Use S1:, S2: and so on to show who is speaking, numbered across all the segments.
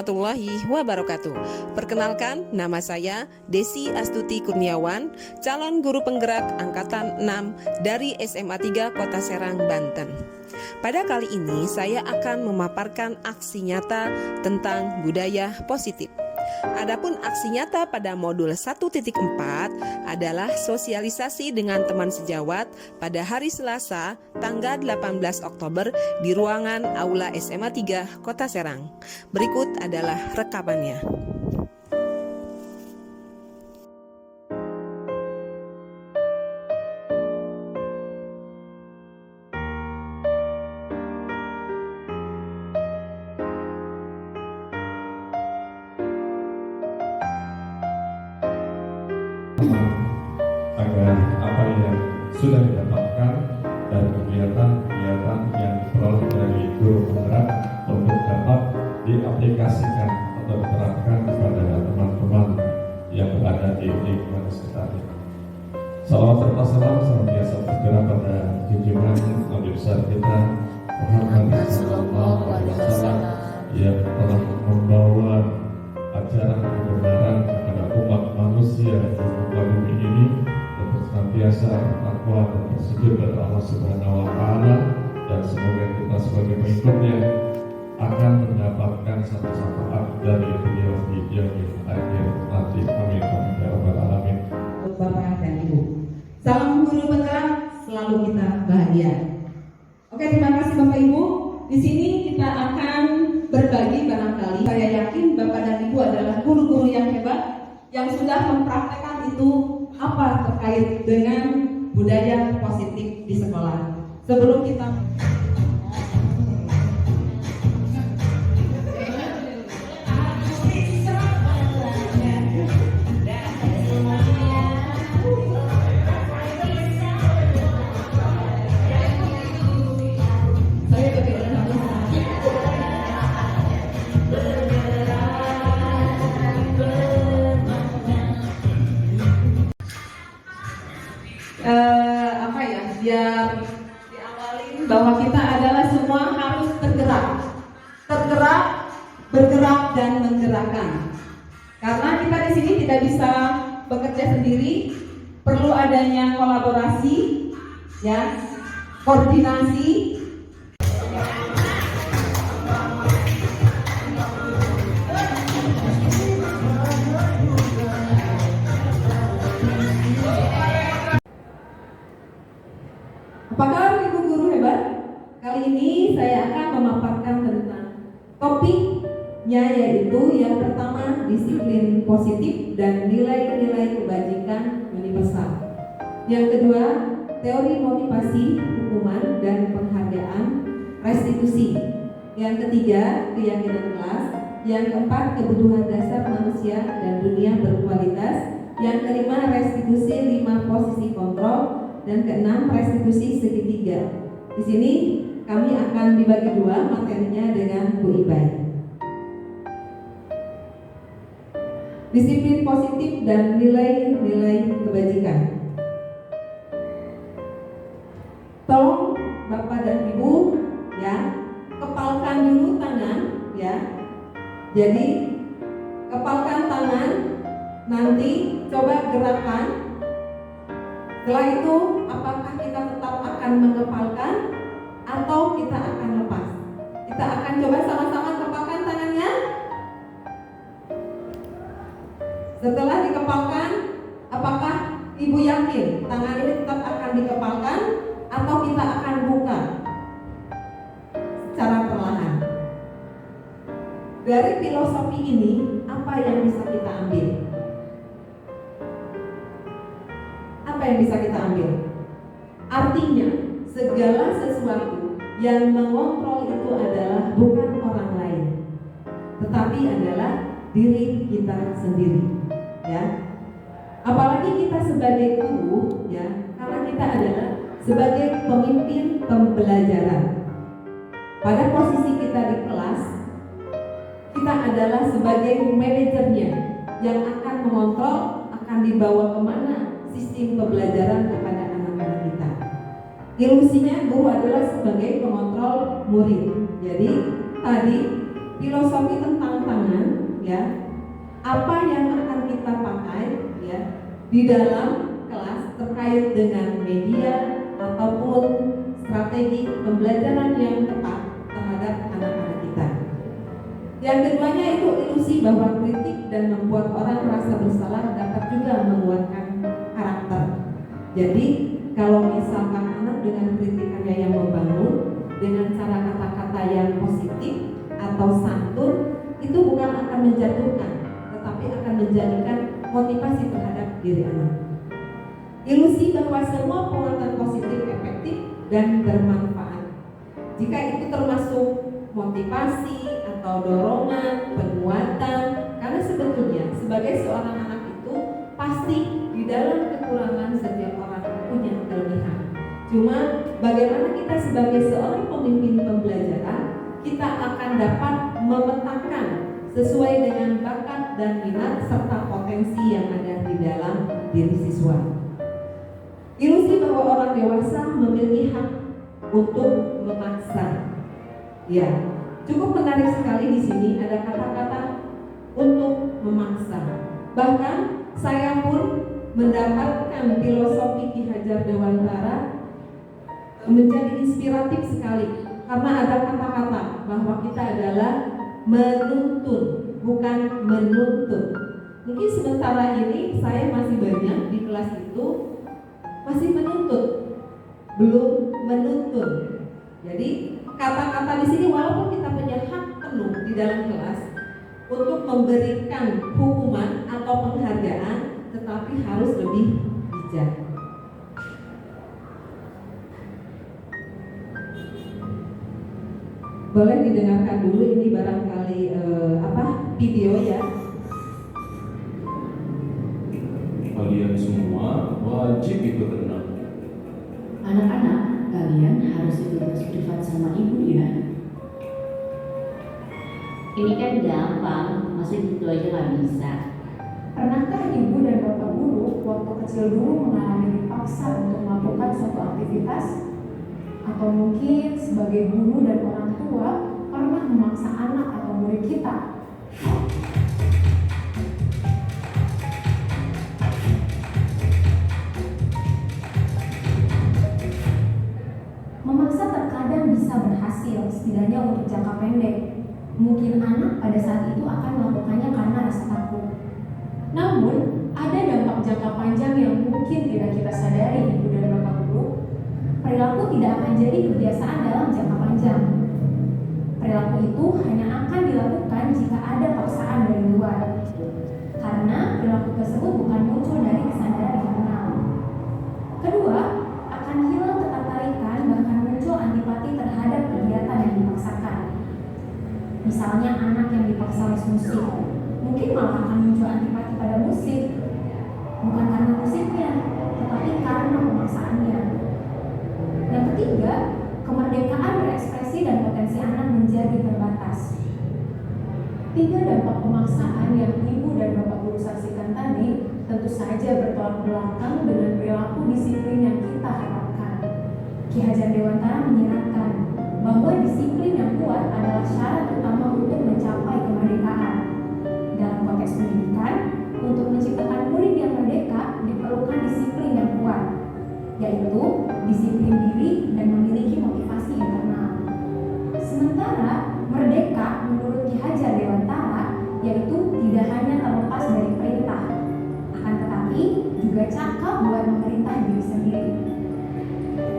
S1: warahmatullahi wabarakatuh. Perkenalkan, nama saya Desi Astuti Kurniawan, calon guru penggerak Angkatan 6 dari SMA 3 Kota Serang, Banten. Pada kali ini saya akan memaparkan aksi nyata tentang budaya positif. Adapun aksi nyata pada modul 1.4 adalah sosialisasi dengan teman sejawat pada hari Selasa tanggal 18 Oktober di ruangan Aula SMA 3 Kota Serang. Berikut adalah rekamannya.
S2: Agar apa yang sudah didapatkan dari kegiatan-kegiatan yang diperoleh dari guru penggerak untuk dapat diaplikasikan atau diterapkan kepada teman-teman yang berada di lingkungan sekitar kita. Salawat serta salam senantiasa tercurah pada junjungan Nabi besar kita Muhammad Sallallahu Alaihi Wasallam yang telah membawa ajaran kebenaran kepada umat manusia di muka bumi ini untuk senantiasa bertakwa dan bersujud kepada Allah Subhanahu Wa Taala, dan semoga kita sebagai pengikutnya akan mendapatkan satu syafaat dari beliau di yaumil akhir nanti. Amin amin ya rabbal alamin.
S3: Bapak dan Ibu, salam guru penggerak, selalu kita bahagia. Oke, terima kasih Bapak Ibu. Di sini kita akan berbagi barangkali. Saya yakin Bapak dan Ibu adalah guru-guru yang hebat yang sudah mempraktekkan itu apa terkait dengan budaya positif di sekolah. Sebelum kita biar diawali bahwa kita adalah semua harus tergerak, bergerak dan menggerakkan. Karena kita di sini tidak bisa bekerja sendiri, perlu adanya kolaborasi, ya, koordinasi. Apakah Ibu guru hebat? Kali ini saya akan memaparkan tentang topiknya, yaitu yang pertama disiplin positif dan nilai-nilai kebajikan universal. Yang kedua, teori motivasi, hukuman dan penghargaan restitusi. Yang ketiga, keyakinan kelas. Yang keempat, kebutuhan dasar manusia dan dunia berkualitas. Yang kelima, restitusi 5 posisi kontrol. Dan keenam, restitusi segitiga. Di sini kami akan dibagi dua materinya dengan Bu Ibai. Disiplin positif dan nilai-nilai kebajikan. Tolong Bapak dan Ibu, ya, kepalkan dulu tangan, ya. Jadi kepalkan tangan, nanti coba gerakan. Setelah itu, apakah kita tetap akan mengepalkan atau kita akan lepas? Kita akan coba sama-sama kepalkan tangannya. Setelah dikepalkan, apakah Ibu yakin tangan ini tetap akan dikepalkan atau kita akan buka secara perlahan? Dari filosofi ini, apa yang bisa kita ambil? Apa yang bisa kita ambil? Artinya, segala sesuatu yang mengontrol itu adalah bukan orang lain, tetapi adalah diri kita sendiri, ya. Apalagi kita sebagai guru, ya, karena kita adalah sebagai pemimpin pembelajaran. Pada posisi kita di kelas, kita adalah sebagai manajernya yang akan mengontrol, akan dibawa kemana sistem pembelajaran kepada anak-anak kita. Ilusinya guru adalah sebagai pengontrol murid. Jadi tadi filosofi tentang tangan, ya, apa yang akan kita pakai, ya, di dalam kelas terkait dengan media ataupun strategi pembelajaran yang tepat terhadap anak-anak kita. Yang keduanya itu ilusi bahwa kritik dan membuat orang merasa bersalah dapat juga menguatkan karakter. Jadi kalau misalkan anak dengan kritikannya yang membangun, dengan cara kata-kata yang positif atau santun, itu bukan akan menjatuhkan, tetapi akan menjadikan motivasi terhadap diri anak. Ilusi bahwa semua penguatan positif efektif dan bermanfaat. Jika itu termasuk motivasi atau dorongan, penguatan, karena sebetulnya sebagai seorang anak itu pasti di dalam kekurangan setiap orang punya kelebihan. Cuma bagaimana kita sebagai seorang pemimpin pembelajaran, kita akan dapat memetakan sesuai dengan bakat dan minat serta potensi yang ada di dalam diri siswa. Ilusi bahwa orang dewasa memiliki hak untuk memaksa. Ya, cukup menarik sekali di sini ada kata-kata untuk memaksa. Bahkan saya pun mendapatkan filosofi Ki Hajar Dewantara menjadi inspiratif sekali karena ada kata-kata bahwa kita adalah menuntun, bukan menuntut. Mungkin sementara ini saya masih banyak di kelas itu masih menuntut, belum menuntun. Jadi kata-kata di sini walaupun kita punya hak penuh di dalam kelas untuk memberikan hukuman atau penghargaan, tetapi harus lebih bijak. Boleh didengarkan dulu ini barangkali video ya.
S4: Kalian semua wajib ikut renang.
S5: Anak-anak, kalian harus ikut les privat sama ibu ya.
S6: Ini kan gampang, masa gitu aja nggak bisa.
S7: Pernahkah ibu dan bapak guru waktu kecil dulu mengalami dipaksa untuk melakukan suatu aktivitas? Atau mungkin sebagai guru dan orang tua pernah memaksa anak atau murid kita? Memaksa terkadang bisa berhasil, setidaknya untuk jangka pendek. Mungkin anak pada saat itu akan melakukannya karena rasa takut. Namun, ada dampak jangka panjang yang mungkin tidak kita sadari, ibu dan bapak guru. Perilaku tidak akan jadi kebiasaan dalam jangka panjang. Perilaku itu hanya akan dilakukan jika ada paksaan dari luar. Karena perilaku tersebut bukan muncul dari kesadaran internal. Kedua, akan hilang ketertarikan bahkan muncul antipati terhadap kegiatan yang dipaksakan. Misalnya anak yang dipaksa les musik, mungkin malah akan muncul antipati pada musik. Bukan karena musiknya, tetapi karena pemaksaannya. Yang ketiga, kemerdekaan berekspresi dan potensi anak menjadi terbatas. 3 dampak pemaksaan yang ibu dan bapak guru saksikan tadi tentu saja bertolak belakang dengan perilaku disiplin yang kita harapkan. Ki Hajar Dewantara menyeratkan bahwa disiplin yang kuat adalah syarat utama untuk mencapai kemerdekaan. Dalam konteks pendidikan, untuk menciptakan murid yang merdeka diperlukan disiplin yang kuat, yaitu disiplin diri dan memiliki motivasi internal. Sementara merdeka menurut Ki Hajar Dewantara yaitu tidak hanya terlepas dari perintah, akan tetapi juga cakap buat memerintah diri sendiri.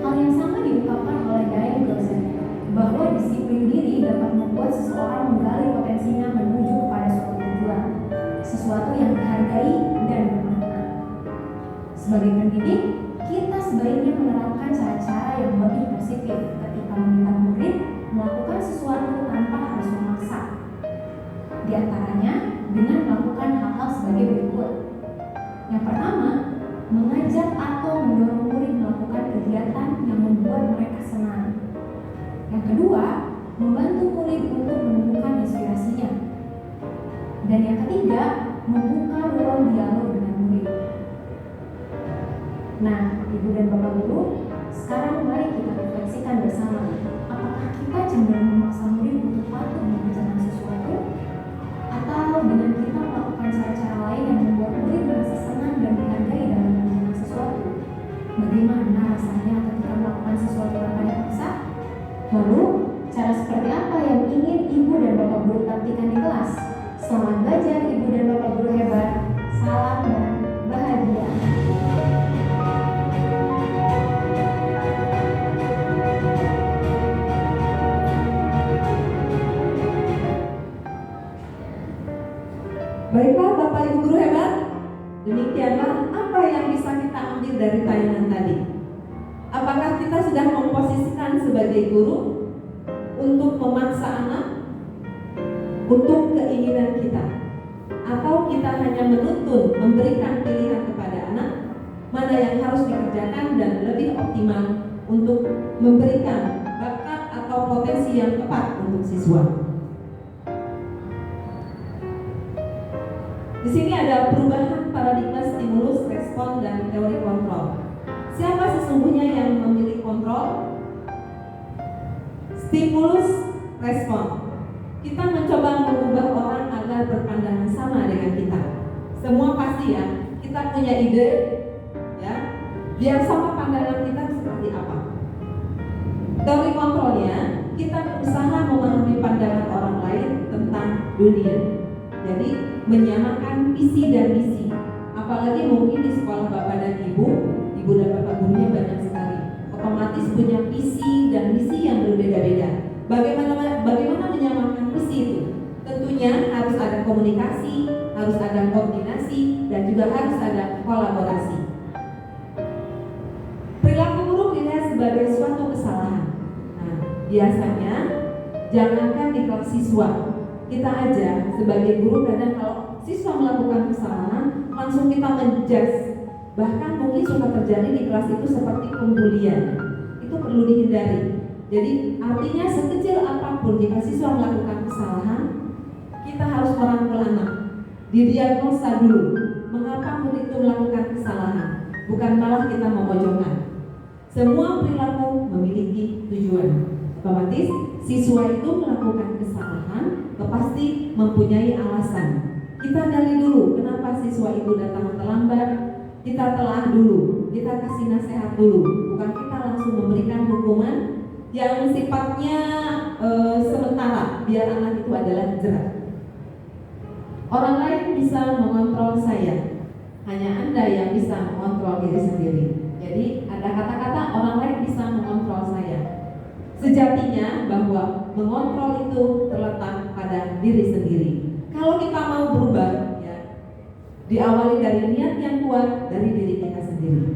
S7: Hal yang sama diungkapkan oleh Daeng Gozen bahwa disiplin diri dapat membuat seseorang menggali potensinya menuju kepada suatu tujuan, sesuatu yang dihargai dan bermakna. Sebagai pendidik, kita sebaiknya menerapkan cara-cara yang lebih positif ketika meminta murid melakukan sesuatu tanpa harus memaksa. Di antaranya dengan melakukan hal-hal sebagai berikut. Yang pertama, mengajak atau mendorong murid melakukan kegiatan yang membuat mereka senang. Yang kedua, membantu murid untuk menemukan inspirasinya. Dan yang ketiga, membuka ruang dialog dengan murid. Nah, ibu dan bapak guru, sekarang mari kita refleksikan bersama. Apakah kita cenderung memaksa murid untuk patuh mengerjakan sesuatu? Lalu, cara seperti apa yang ingin Ibu dan Bapak Guru praktikan di kelas? Selamat belajar Ibu dan Bapak Guru hebat. Salam dan bahagia.
S3: Baiklah Bapak Ibu Guru hebat, demikianlah apa yang bisa kita ambil dari tayangan tadi. Apakah kita sudah memposisikan sebagai guru untuk memaksa anak untuk keinginan kita, atau kita hanya menuntun, memberikan pilihan kepada anak mana yang harus dikerjakan dan lebih optimal untuk memberikan bakat atau potensi yang tepat untuk siswa. Di sini ada perubahan paradigma stimulus, respon, dan teori kontrol. Siapa sesungguhnya yang memilih kontrol? Stimulus, respon. Kita mencoba mengubah orang agar berpandangan sama dengan kita. Semua pasti ya, kita punya ide, ya, biar sama pandangan kita seperti apa. Teori kontrolnya, kita berusaha memahami pandangan orang lain tentang dunia. Jadi menyamakan visi dan misi. Apalagi mungkin di sekolah Bapak dan Ibu dan Bapak gurunya banyak sekali. Otomatis punya visi dan misi yang berbeda-beda. Bagaimana menyamakan misi itu? Tentunya harus ada komunikasi, harus ada koordinasi, dan juga harus ada kolaborasi. Perilaku buruk dilihat sebagai suatu kesalahan. Nah, biasanya jangankan di kelas siswa, kita aja sebagai guru kadang kalau siswa melakukan kesalahan langsung kita menjudge. Bahkan mungkin suka terjadi di kelas itu seperti pembulian. Itu perlu dihindari. Jadi artinya sekecil apapun jika siswa melakukan kesalahan, kita harus merangkul anak, didiagnosa dulu mengapa murid itu melakukan kesalahan, bukan malah kita memojokkan. Semua perilaku memiliki tujuan. Otomatis siswa itu melakukan kesalahan pasti mempunyai alasan. Kita gali dulu kenapa siswa itu datang terlambat. Kita telah dulu, kita kasih nasihat dulu, bukan kita langsung memberikan hukuman yang sifatnya sementara, biar anak itu adalah jerat. Orang lain bisa mengontrol saya, hanya Anda yang bisa mengontrol diri sendiri. Jadi ada kata-kata orang lain bisa mengontrol saya. Sejatinya bahwa mengontrol itu terletak pada diri sendiri. Kalau kita mau berubah, ya, diawali dari niat yang kuat dari diri kita sendiri.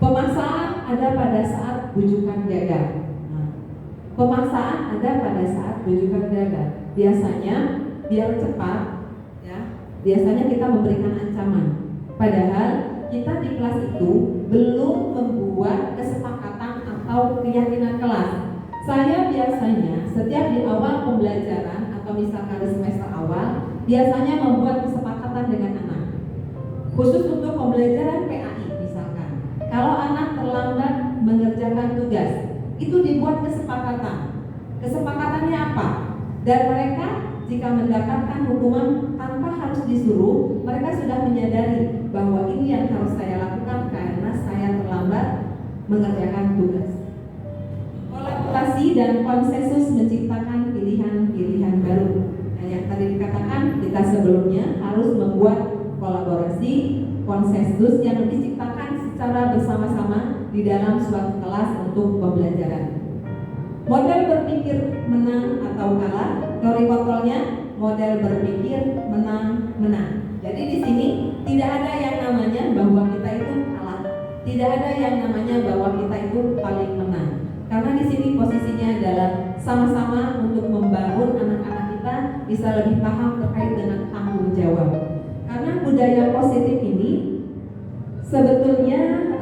S3: Pemaksaan ada pada saat bujukan gagal. Nah, pemaksaan ada pada saat bujukan gagal. Biasanya biar cepat, ya, biasanya kita memberikan ancaman. Padahal kita di kelas itu belum membuat kesepakatan atau keyakinan kelas. Saya biasanya setiap di awal pembelajaran atau misalkan di semester awal biasanya membuat kesepakatan dengan anak. Khusus untuk pembelajaran PAI misalkan. Kalau anak terlambat mengerjakan tugas, itu dibuat kesepakatan. Kesepakatannya apa? Dan mereka jika mendapatkan hukuman tanpa harus disuruh, mereka sudah menyadari bahwa ini yang harus saya lakukan karena saya terlambat mengerjakan tugas. Kolaborasi dan konsensus menciptakan pilihan-pilihan baru. Nah, yang tadi dikatakan kita sebelumnya harus membuat kolaborasi, konsensus yang diciptakan secara bersama-sama di dalam suatu kelas untuk pembelajaran. Model berpikir menang atau kalah, teori kontrolnya model berpikir menang-menang. Jadi di sini tidak ada yang namanya bahwa kita itu kalah, tidak ada yang namanya bahwa kita itu paling menang. Karena di sini posisinya adalah sama-sama untuk membangun anak-anak kita bisa lebih paham terkait dengan tanggung jawab. Karena budaya positif ini sebetulnya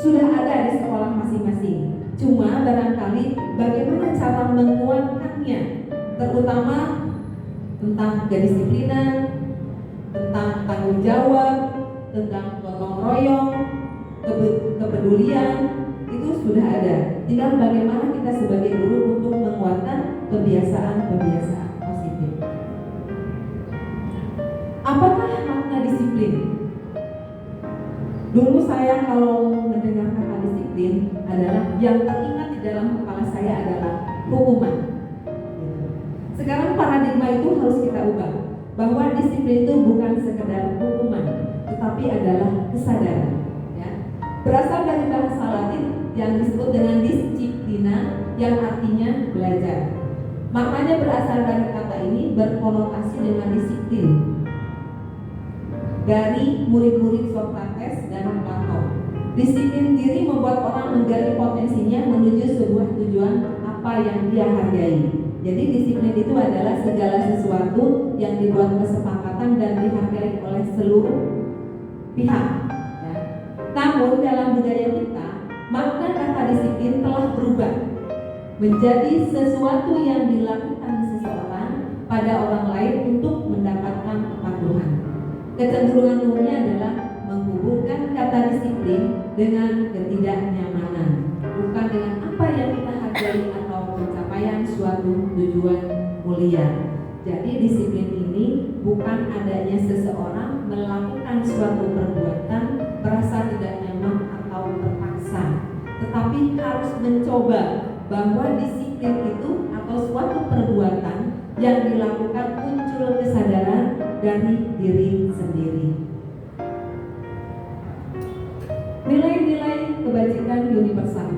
S3: sudah ada di sekolah masing-masing. Cuma barangkali bagaimana cara menguatkannya, terutama tentang kedisiplinan, tentang tanggung jawab, tentang gotong royong, kepedulian, itu sudah ada. Tinggal bagaimana kita sebagai guru untuk menguatkan kebiasaan-kebiasaan positif. Apakah makna disiplin? Dulu saya kalau mendengar kata disiplin disiplin adalah yang teringat di dalam kepala saya adalah hukuman. Sekarang paradigma itu harus kita ubah, bahwa disiplin itu bukan sekedar hukuman, tetapi adalah kesadaran. Ya. Berasal dari bahasa Latin yang disebut dengan disciplina, yang artinya belajar. Maknanya berasal dari kata ini berkonotasi dengan disiplin dari murid-murid Sokrates dan Plato. Disiplin diri membuat orang menggali potensinya menuju sebuah tujuan apa yang dia hargai. Jadi disiplin itu adalah segala sesuatu yang dibuat kesepakatan dan dihargai oleh seluruh pihak. Ya. Namun dalam budaya kita, makna kata disiplin telah berubah menjadi sesuatu yang dilakukan seseorang pada orang lain untuk mendapatkan kepatuhan. Kecenderungan umumnya adalah menghubungkan kata disiplin dengan ketidaknyamanan, bukan dengan apa yang kita hargai atau pencapaian suatu tujuan mulia. Jadi disiplin ini bukan adanya seseorang melakukan suatu perbuatan merasa tidak nyaman atau terpaksa, tetapi harus mencoba bahwa disiplin itu atau suatu perbuatan yang dilakukan muncul kesadaran dari diri sendiri. Nilai-nilai kebajikan universal.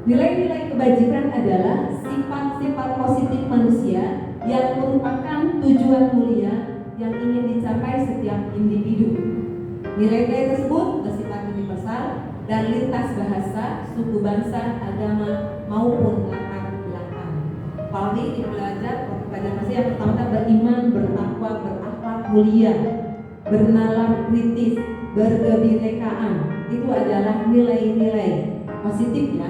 S3: Nilai-nilai kebajikan adalah sifat-sifat positif manusia yang merupakan tujuan mulia yang ingin dicapai setiap individu. Nilai-nilai tersebut bersifat universal dan lintas bahasa, suku bangsa, agama maupun latar belakang. Apalagi belajar masih yang pertama beriman, bertakwa, berakhlak mulia, bernalar kritis, berkebinekaan. Itu adalah nilai-nilai positif ya.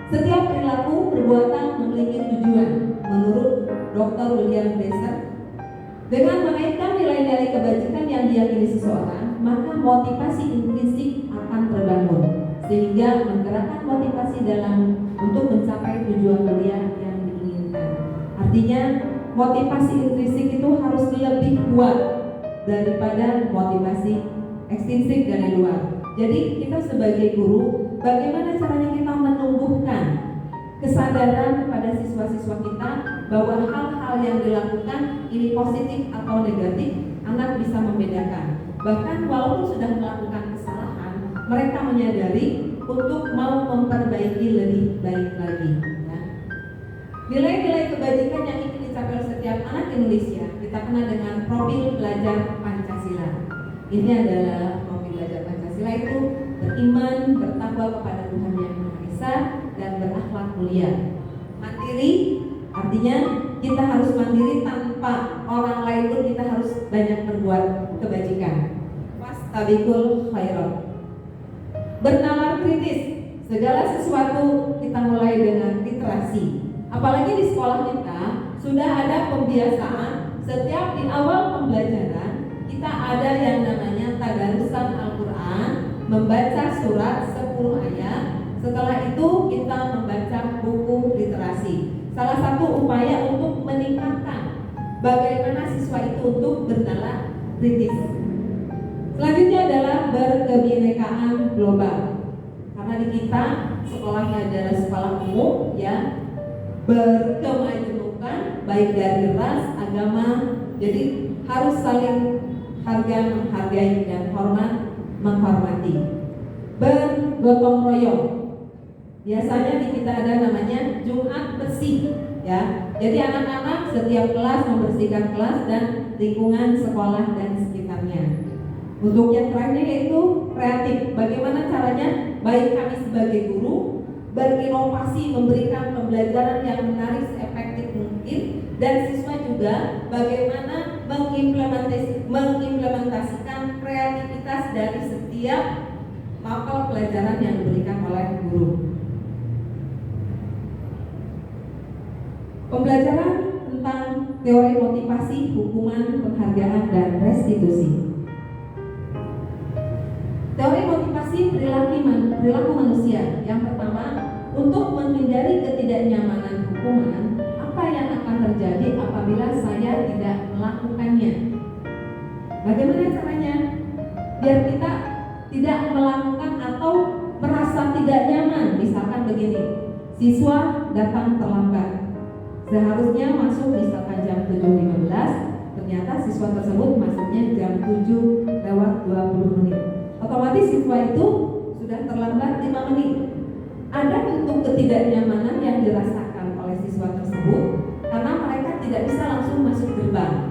S3: Setiap perilaku perbuatan memiliki tujuan menurut Dr. William Glasser. Dengan mengaitkan nilai-nilai kebajikan yang diyakini seseorang, maka motivasi intrinsik akan terbangun sehingga menggerakkan motivasi dalam untuk mencapai tujuan mulia yang diinginkan. Artinya motivasi intrinsik itu harus lebih kuat daripada motivasi ekstrinsik dari luar. Jadi kita sebagai guru, bagaimana caranya kita menumbuhkan kesadaran pada siswa-siswa kita bahwa hal-hal yang dilakukan ini positif atau negatif, anak bisa membedakan. Bahkan walaupun sudah melakukan kesalahan, mereka menyadari untuk mau memperbaiki lebih baik lagi. Ya. Nilai-nilai kebajikan yang ingin dicapai oleh setiap anak Indonesia kita kenal dengan profil belajar Pancasila. Ini adalah profil belajar Pancasila itu beriman, bertakwa kepada Tuhan Yang Maha Esa, dan berakhlak mulia. Mandiri, artinya kita harus mandiri tanpa orang lain pun kita harus banyak berbuat kebajikan. Fastabiqul khairat. Bernalar kritis, segala sesuatu kita mulai dengan literasi. Apalagi di sekolah kita sudah ada pembiasaan setiap di awal pembelajaran kita ada yang namanya tadarusan Al-Quran, membaca surat 10 ayat. Setelah itu kita membaca buku literasi. Salah satu upaya untuk meningkatkan bagaimana siswa itu untuk bernalar kritis. Selanjutnya adalah berkebinekaan global. Karena di kita sekolahnya adalah sekolah umum ya, berkemajemukan baik dari ras, agama. Jadi harus saling menghargai dan hormat menghormati. Bergotong royong. Biasanya di kita ada namanya Jumat bersih ya. Jadi anak-anak setiap kelas membersihkan kelas dan lingkungan sekolah dan sekitarnya. Untuk yang terakhir yaitu kreatif. Bagaimana caranya baik kami sebagai guru berinovasi memberikan pembelajaran yang menarik seefektif mungkin, dan siswa juga bagaimana mengimplementasikan kreativitas dari setiap mapel pelajaran yang diberikan oleh guru. Pembelajaran tentang teori motivasi, hukuman, penghargaan, dan restitusi. Teori motivasi perilaku manusia. Yang pertama, untuk menghindari ketidaknyamanan hukuman, apa yang akan terjadi apabila saya tidak melakukannya? Bagaimana caranya biar kita tidak melakukan atau merasa merasa tidak nyaman, misalkan begini, siswa datang terlambat, seharusnya masuk misalkan jam 7.15, ternyata siswa tersebut masuknya jam 7:20. Otomatis siswa itu sudah terlambat 5 menit. Ada bentuk ketidaknyamanan yang dirasakan oleh siswa tersebut karena mereka tidak bisa langsung masuk gerbang.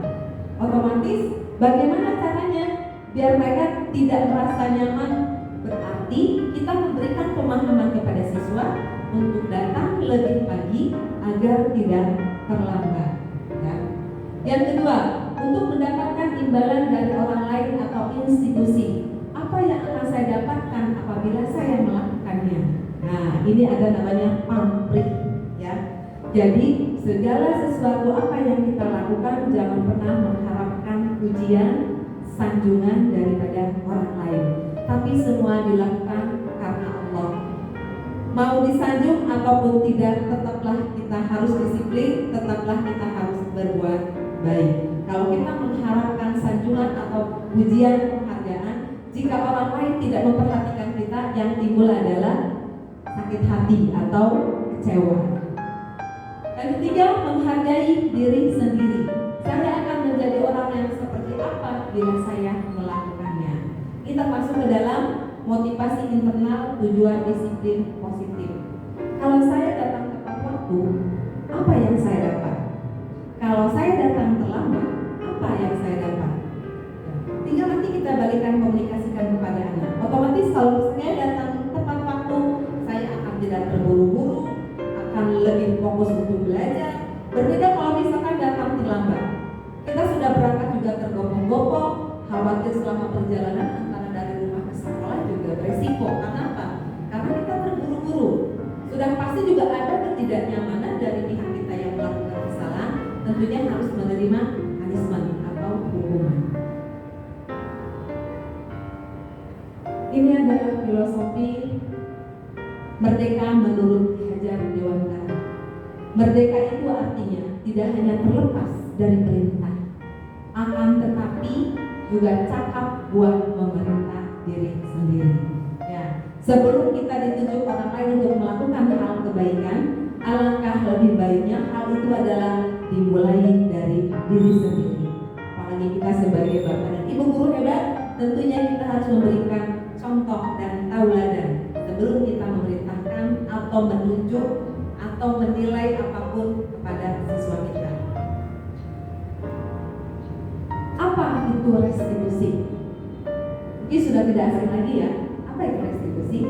S3: Otomatis bagaimana caranya biar mereka tidak merasa nyaman? Berarti kita memberikan pemahaman kepada siswa untuk datang lebih pagi agar tidak terlambat. Ya. Yang kedua, untuk mendapatkan imbalan dari orang lain atau institusi, apa yang akan saya dapatkan apabila saya melakukannya? Nah, ini ada namanya pamrih, ya. Jadi segala sesuatu apa yang kita lakukan jangan pernah mengharapkan pujian, sanjungan daripada orang lain, tapi semua dilakukan karena Allah. Mau disanjung ataupun tidak, tetaplah kita harus disiplin, tetaplah kita harus berbuat baik. Kalau kita mengharapkan sanjungan atau pujian, penghargaan, jika orang lain tidak memperhatikan kita, yang timbul adalah sakit hati atau kecewa. Yang ketiga, menghargai diri sendiri. Saya akan menjadi orang yang seperti apa bila saya melakukannya. Ini termasuk ke dalam motivasi internal, tujuan disiplin positif. Kalau saya datang tepat waktu, apa yang saya dapat? Kalau saya datang terlambat, apa yang saya dapat? Tinggal nanti kita balikan komunikasikan kepada anak. Otomatis kalau saya datang tepat waktu, saya akan tidak terburu-buru, akan lebih fokus untuk belajar. Berbeda kalau misalkan datang terlambat, kita sudah berangkat juga tergopong-gopong, khawatir selama perjalanan antara dari rumah ke sekolah juga beresiko. Karena apa? Karena kita terburu-buru. Sudah pasti juga ada ketidaknyamanan dari pihak kita yang melakukan kesalahan, tentunya harus menerima punishment atau hukuman. Ini adalah filosofi merdeka menurut Ki Hajar Dewantara. Merdeka itu artinya tidak hanya terlepas dari perintah, akan tetapi juga cakap buat memerintah diri sendiri. Ya, sebelum kita ditunjuk orang lain untuk melakukan hal kebaikan, alangkah lebih baiknya hal itu adalah dimulai dari diri sendiri. Apalagi kita sebagai bapak dan ibu guru hebat, tentunya kita harus memberikan contoh dan tauladan sebelum kita memerintahkan atau menunjuk atau menilai apapun kepada siswa kita. Apa itu restitusi? Mungkin sudah tidak asing lagi ya. Apa itu restitusi?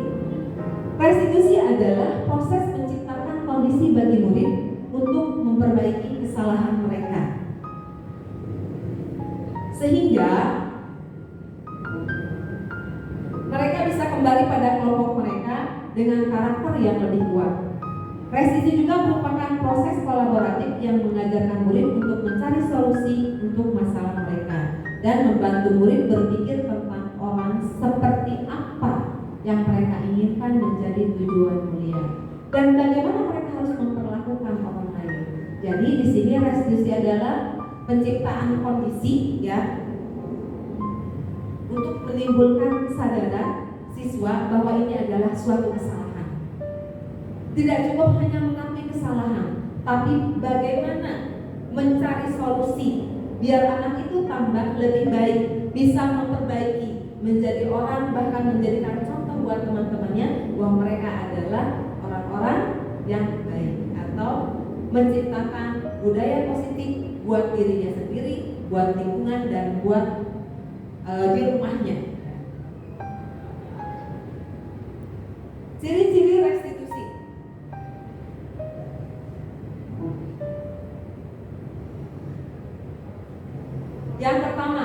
S3: Restitusi adalah proses menciptakan kondisi bagi murid untuk memperbaiki kesalahan mereka, sehingga mereka bisa kembali pada kelompok mereka dengan karakter yang lebih kuat. Restitusi juga merupakan proses kolaboratif yang mengajarkan murid untuk mencari solusi untuk masalah mereka dan membantu murid berpikir tentang orang seperti apa yang mereka inginkan menjadi tujuan mulia dan bagaimana mereka harus memperlakukan orang lain. Jadi di sini restitusi adalah penciptaan kondisi ya untuk menimbulkan kesadaran siswa bahwa ini adalah suatu kesalahan. Tidak cukup hanya mengakui kesalahan, tapi bagaimana mencari solusi biar anak itu tambah lebih baik, bisa memperbaiki, menjadi orang, bahkan menjadikan contoh buat teman-temannya bahwa mereka adalah orang-orang yang baik, atau menciptakan budaya positif buat dirinya sendiri, buat lingkungan, dan buat di rumahnya. Ciri-ciri restitusi. Yang pertama,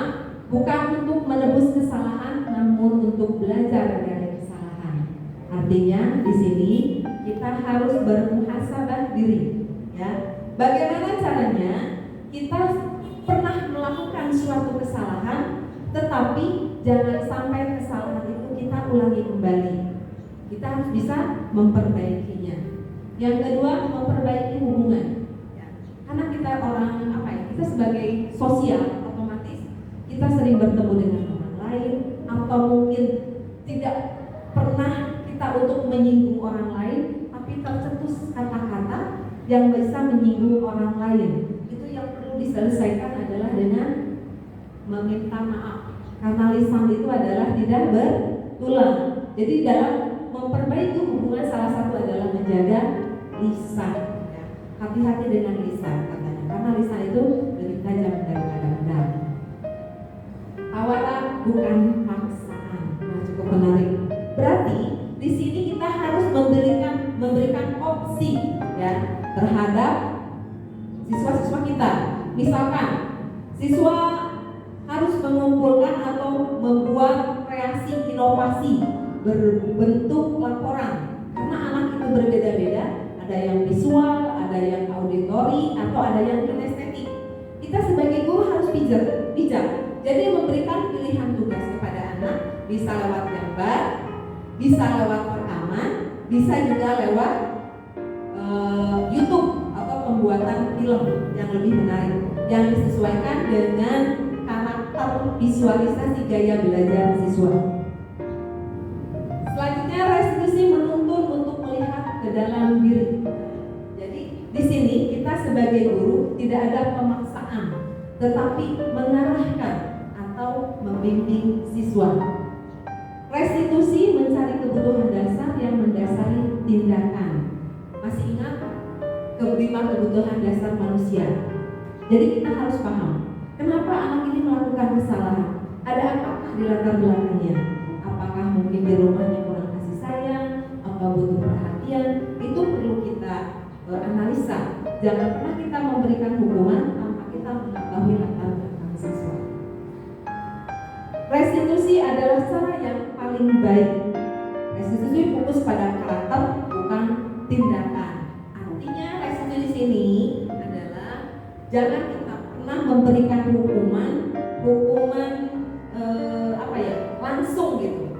S3: bukan untuk menebus kesalahan, namun untuk belajar dari kesalahan. Artinya di sini kita harus bermuhasabah diri. Ya, bagaimana caranya kita pernah melakukan suatu kesalahan, tetapi jangan sampai kesalahan itu kita ulangi kembali. Kita harus bisa memperbaikinya. Yang kedua, memperbaiki hubungan. Ya, karena kita orang kita sebagai sosial, otomatis kita sering bertemu dengan orang lain, atau mungkin tidak pernah kita untuk menyinggung orang lain, tapi tercetus kata-kata yang bisa menyinggung orang lain. Itu yang perlu diselesaikan adalah dengan meminta maaf. Karena lisan itu adalah tidak berulang. Jadi dalam memperbaiki hubungan salah satu adalah menjaga lisan. Ya. Hati-hati dengan lisan katanya, karena lisan itu lebih tajam daripada pedang. Tawaran bukan paksaan. Nah, cukup menarik. Berarti di sini kita harus memberikan opsi ya terhadap siswa-siswa kita. Misalkan siswa harus mengumpulkan atau membuat kreasi inovasi berbentuk laporan, karena anak itu berbeda-beda, ada yang visual, ada yang auditori, atau ada yang kinestetik. Kita sebagai guru harus bijak. Jadi memberikan pilihan tugas kepada anak, bisa lewat gambar, bisa lewat rekaman, bisa juga lewat YouTube atau pembuatan film yang lebih menarik, yang disesuaikan dengan karakter visualisasi gaya belajar siswa. Selanjutnya, restitusi menuntun untuk melihat ke dalam diri. Jadi di sini kita sebagai guru tidak ada pemaksaan, tetapi mengarahkan atau membimbing siswa. Restitusi mencari kebutuhan dasar yang mendasari tindakan. Masih ingat kelima kebutuhan dasar manusia. Jadi kita harus paham kenapa anak ini melakukan kesalahan. Ada apakah di latar belakangnya? Apakah mungkin di rumahnya kurang kasih sayang atau butuh perhatian? Itu perlu kita analisa. Jangan pernah kita memberikan hukuman tanpa kita mengetahui latar belakang siswa. Restitusi adalah cara yang paling baik. Restitusi fokus pada karakter, bukan tindakan. Artinya restitusi di sini adalah jangan kita pernah memberikan hukuman langsung gitu,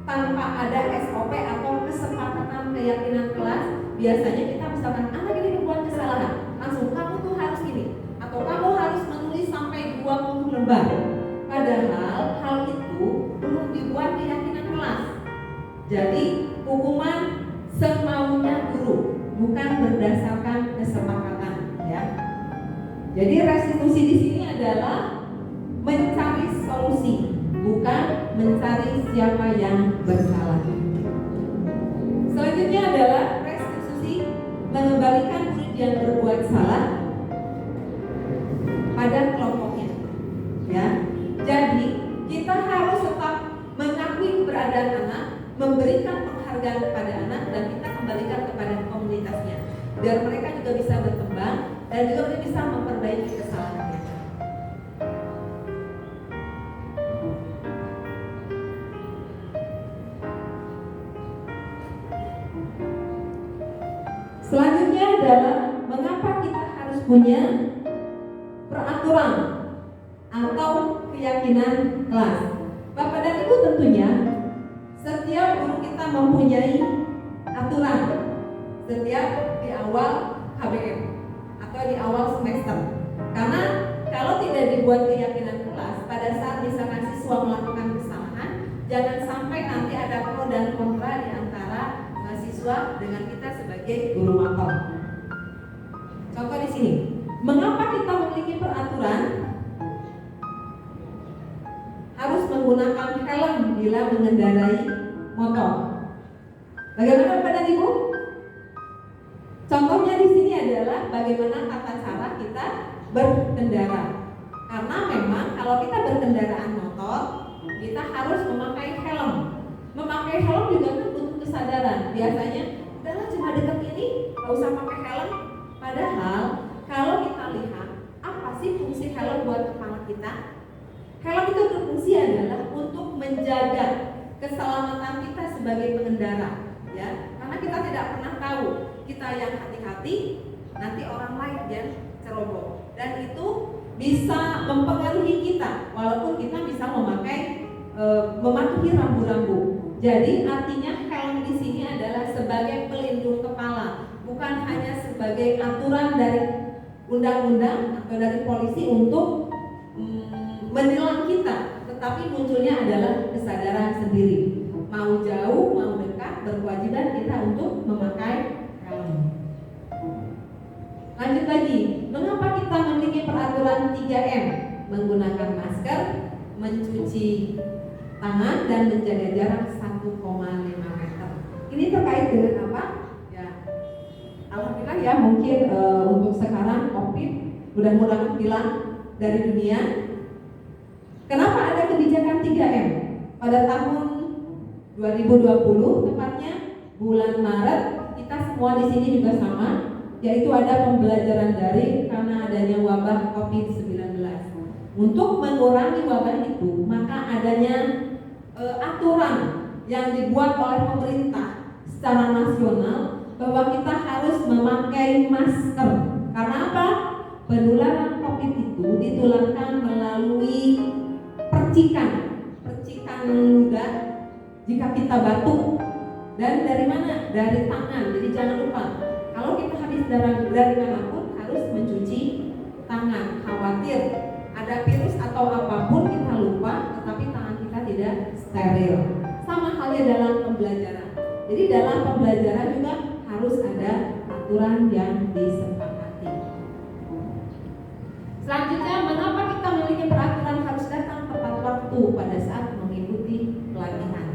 S3: tanpa ada SOP atau kesepakatan keyakinan kelas. Biasanya kita misalkan anak ini berbuat kesalahan, langsung kamu tuh harus ini, atau kamu harus menulis sampai 20 lembar. Padahal hal itu belum dibuat keyakinan kelas. Jadi hukuman semaunya guru, bukan berdasarkan kesepakatan ya. Jadi restitusi di sini adalah mencari solusi, bukan mencari siapa yang bersalah. Selanjutnya adalah restitusi mengembalikan murid yang berbuat salah pada kelompoknya. Ya, jadi kita harus tetap mengakui keberadaan anak, memberikan penghargaan kepada anak, dan kita kembalikan kepada komunitasnya, biar mereka juga bisa berkembang dan juga mereka bisa memperbaiki kesalahannya. Selanjutnya adalah mengapa kita harus punya peraturan atau keyakinan kelas. Bapak dan Ibu, tentunya setiap guru kita mempunyai aturan setiap di awal KBM atau di awal semester. Karena kalau tidak dibuat keyakinan kelas, pada saat misalkan siswa melakukan kesalahan, jangan sampai nanti ada pro dan kontra di antara siswa dengan kita sebagai guru makor. Contoh di sini, mengapa kita memiliki peraturan harus menggunakan helm bila mengendarai motor? Bagaimana Bapak dan Ibu? Contohnya di sini adalah bagaimana tata cara kita berkendara. Karena memang kalau kita berkendaraan motor, kita harus memakai helm. Memakai helm juga kan butuh kesadaran. Biasanya, udahlah cuma dekat ini, nggak usah pakai helm. Padahal kalau kita lihat apa sih fungsi helm buat kepala kita? Helm itu berfungsi adalah untuk menjaga keselamatan kita sebagai pengendara, ya. Karena kita tidak pernah tahu, kita yang hati-hati, nanti orang lain yang ceroboh, dan itu bisa mempengaruhi kita, walaupun kita bisa mematuhi rambu-rambu. Jadi artinya helm di sini adalah sebagai pelindung kepala, bukan hanya sebagai aturan dari undang-undang atau dari polisi untuk menilang kita, tetapi munculnya adalah kesadaran sendiri. Mau jauh, mau dekat, berkewajiban kita untuk memakai helm. Lanjut lagi, mengapa kita memiliki peraturan 3M? Menggunakan masker, mencuci tangan, dan menjaga jarak 1,5 meter. Ini terkait dengan apa? Ya, alhamdulillah ya, mungkin untuk sekarang COVID mudah-mudahan hilang dari dunia. Kenapa ada kebijakan 3M? Pada tahun 2020 tepatnya bulan Maret, kita semua di sini juga sama, yaitu ada pembelajaran daring karena adanya wabah COVID-19. Untuk mengurangi wabah itu, maka adanya aturan yang dibuat oleh pemerintah secara nasional bahwa kita harus memakai masker. Karena apa? Penularan COVID itu ditularkan melalui percikan ludah jika kita batuk, dan dari mana? Dari tangan. Jadi jangan lupa, kalau kita habis dari manapun harus mencuci tangan. Khawatir ada virus atau apapun kita lupa, tetapi tangan kita tidak steril. Sama halnya dalam pembelajaran. Jadi dalam pembelajaran juga harus ada aturan yang disepakati. Selanjutnya, mengapa kita memiliki peraturan harus datang tepat waktu pada saat mengikuti pelatihan?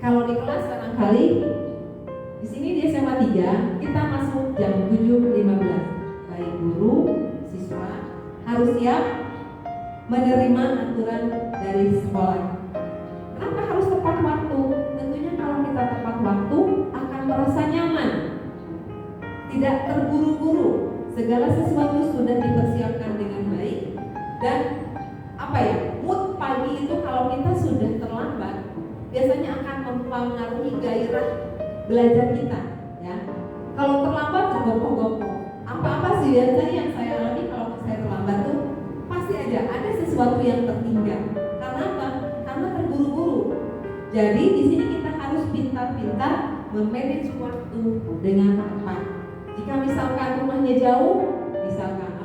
S3: Kalau di kelas barangkali di sini di SMA 3 kita masuk jam 7.15. Baik guru, siswa harus siap menerima aturan dari sekolah. Kenapa harus tepat waktu? Tentunya kalau kita tepat waktu akan merasa nyaman, tidak terburu-buru. Segala sesuatu sudah dipersiapkan dengan baik, dan mood pagi itu kalau kita sudah terlambat biasanya akan mempengaruhi gairah belajar kita, ya. Kalau terlambat tergopoh-gopoh. Apa-apa sih biasanya yang saya alami kalau saya terlambat tuh pasti ada sesuatu yang tertinggal. Karena apa? Karena terburu-buru. Jadi di sini kita harus pintar-pintar memanage waktu dengan tepat. Jika misalkan rumahnya jauh,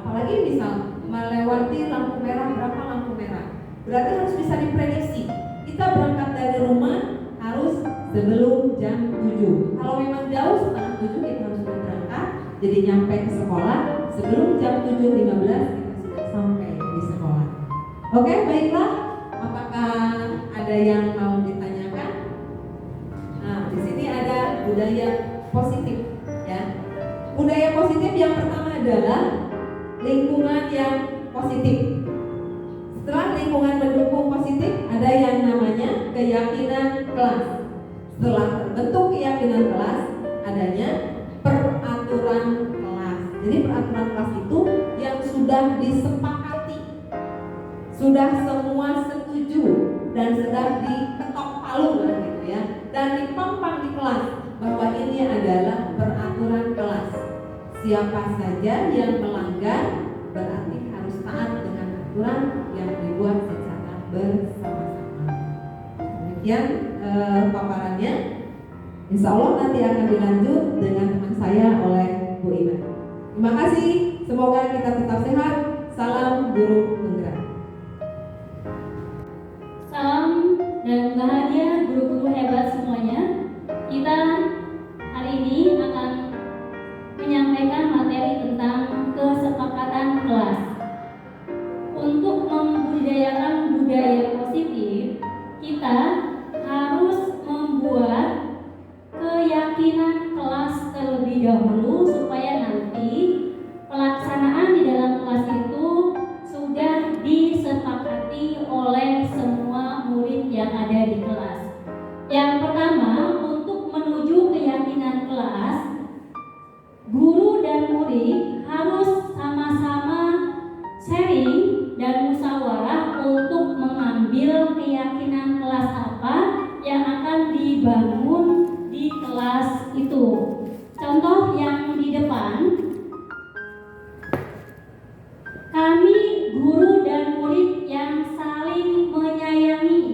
S3: apalagi misal melewati lampu merah, berapa lampu merah, berarti harus bisa diprediksi. Kita berangkat dari rumah harus sebelum jam 7. Kalau memang jauh, setengah 7 kita harus berangkat, jadi nyampe ke sekolah sebelum jam 7.15 kita sudah sampai di sekolah. Oke, baiklah. Apakah ada yang mau ditanyakan? Nah, di sini ada budaya positif, ya. Budaya positif yang pertama adalah lingkungan yang positif. Setelah lingkungan mendukung positif, ada yang namanya keyakinan kelas. Setelah terbentuk keyakinan kelas, adanya peraturan kelas. Jadi peraturan kelas itu yang sudah disepakati, sudah semua setuju, dan sudah diketok palu lah gitu ya, dan dipampang di kelas bahwa ini adalah peraturan kelas. Siapa saja yang melanggar berarti harus taat dengan aturan yang dibuat secara bersama-sama. Demikian paparannya. Insya Allah nanti akan dilanjut dengan teman saya oleh Bu Iman. Terima kasih. Semoga kita tetap sehat. Salam guru penggerak.
S6: Salam dan bahagia guru-guru hebat semuanya. Kita hari ini akan menyampaikan materi tentang kesepakatan kelas. Untuk membudidayakan budaya positif, kita harus membuat keyakinan kelas terlebih dahulu supaya nanti pelaksanaan di dalam kelas itu sudah disepakati oleh semua murid yang ada di kelas. Yang pertama, untuk menuju keyakinan kelas, guru dan murid harus sama-sama sharing dan musyawarah untuk mengambil keyakinan kelas apa yang akan dibangun di kelas itu. Contoh yang di depan, kami guru dan murid yang saling menyayangi.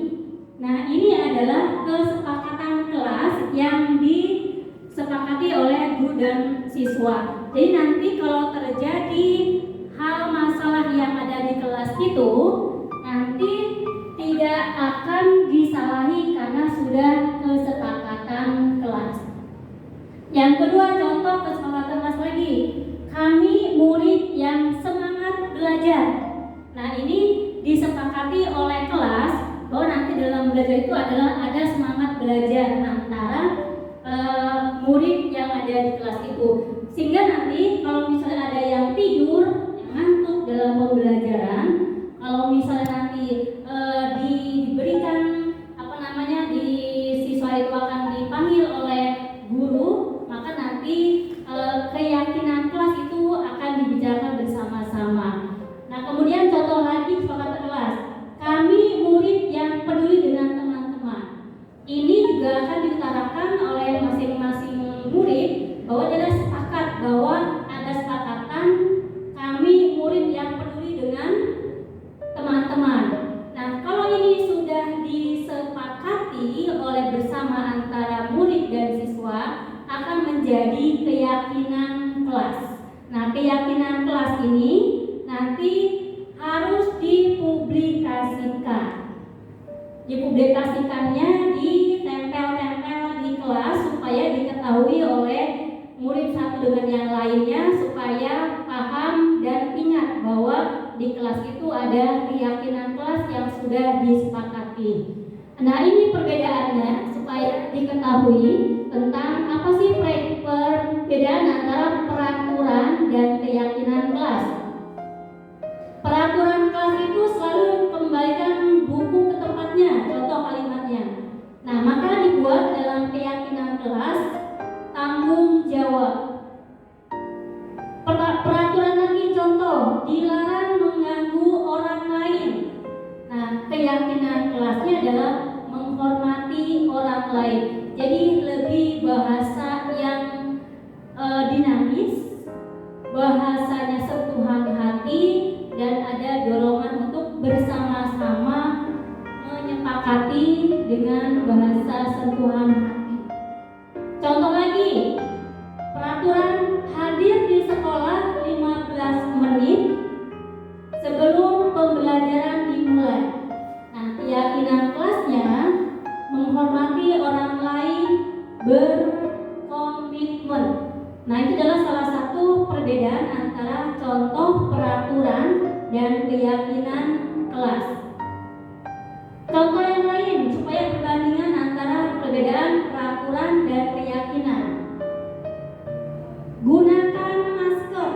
S6: Nah, ini adalah kesepakatan kelas yang disepakati oleh guru dan siswa. Jadi nanti kalau terjadi hal masalah yang ada di kelas itu, nanti tidak akan disalahi karena sudah kesepakatan. kesepakatan kelas. Yang kedua, contoh kesepakatan kelas lagi. Kami murid yang semangat belajar. Nah, ini disepakati oleh kelas bahwa nanti dalam belajar itu adalah ada semangat belajar antara murid yang ada di kelas itu. Sehingga nanti kalau misalnya ada yang tidur, yang ngantuk dalam pembelajaran, kalau misalnya nanti diberikan di siswa itu akan dipanggil oleh guru, maka nanti keyakinan kelas itu akan dibicarakan bersama-sama. Nah, kemudian contoh lagi kesepakatan kelas. Kami murid yang peduli dengan teman-teman. Ini juga akan diutarakan oleh masing-masing murid bahwa ada sepakat bahwa ada sepakatan kami murid yang peduli dengan teman-teman. Nah, kalau ini sudah disepakati oleh bersama antara murid dan siswa, akan menjadi keyakinan kelas. Nah, keyakinan kelas ini nanti harus dipublikasikan. Dipublikasikannya ditempel-tempel di kelas supaya diketahui oleh murid satu dengan yang lainnya, supaya paham dan ingat bahwa di kelas itu ada keyakinan kelas yang sudah disepakati. Nah, ini perbedaannya supaya diketahui tentang apa sih perbedaan antara peraturan dan keyakinan kelas. Peraturan kelas itu selalu kembalikan buku ke tempatnya, contoh kalimatnya. Nah, maka dibuat dalam keyakinan kelas tanggung jawab. Peraturan lagi contoh, dilarang mengganggu orang lain. Nah, keyakinan kelasnya adalah menghormati orang lain. Jadi lebih bahasa yang dinamis, bahasanya sentuhan hati, dan ada dorongan untuk bersama-sama menyepakati dengan bahasa sentuhan hati. Contoh lagi, peraturan hadir di sekolah 15 menit sebelum pembelajaran dimulai. Nah, keyakinan kelasnya menghormati orang lain, berkomitmen. Nah, itu adalah salah satu perbedaan antara contoh peraturan dan keyakinan kelas. Contoh yang lain supaya perbandingan antara perbedaan peraturan dan keyakinan. Gunakan masker.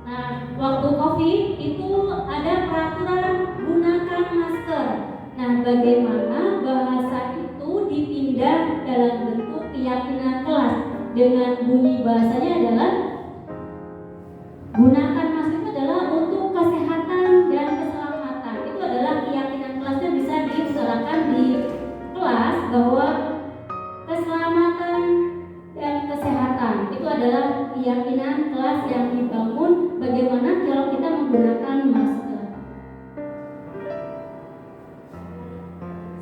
S6: Nah, waktu COVID itu ada peraturan gunakan masker. Nah, bagaimana bahasa itu dipindah dalam bentuk keyakinan kelas dengan bunyi bahasanya adalah gunakan masker itu adalah untuk kesehatan dan keselamatan. Itu adalah keyakinan kelasnya bisa diutarakan di kelas bahwa keselamatan dan kesehatan itu adalah keyakinan kelas yang dibangun bagaimana kalau kita menggunakan masker.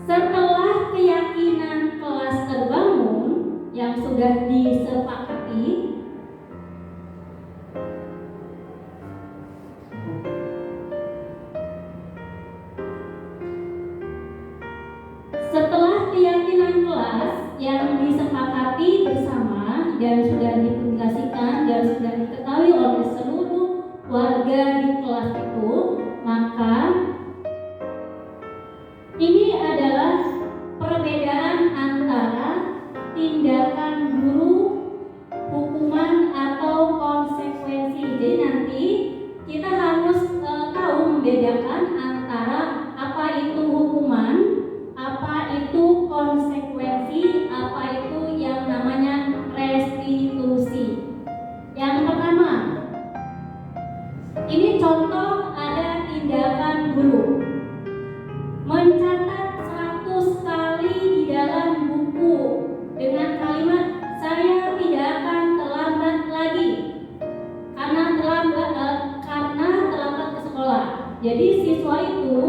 S6: Setelah keyakinan kelas terbangun yang sudah disepakati, bersama dan sudah dipublikasikan dan sudah diketahui oleh seluruh warga di kelas itu, maka ini adalah perbedaan antara tindakan guru, hukuman atau konsekuensi. Jadi nanti kita harus tahu membedakan antara apa itu hukuman, apa itu konsekuensi, apa itu yang namanya restitusi. Yang pertama, ini contoh ada tindakan guru. Mencatat 100 kali di dalam buku dengan kalimat saya tidak akan terlambat lagi karena terlambat ke sekolah. Jadi siswa itu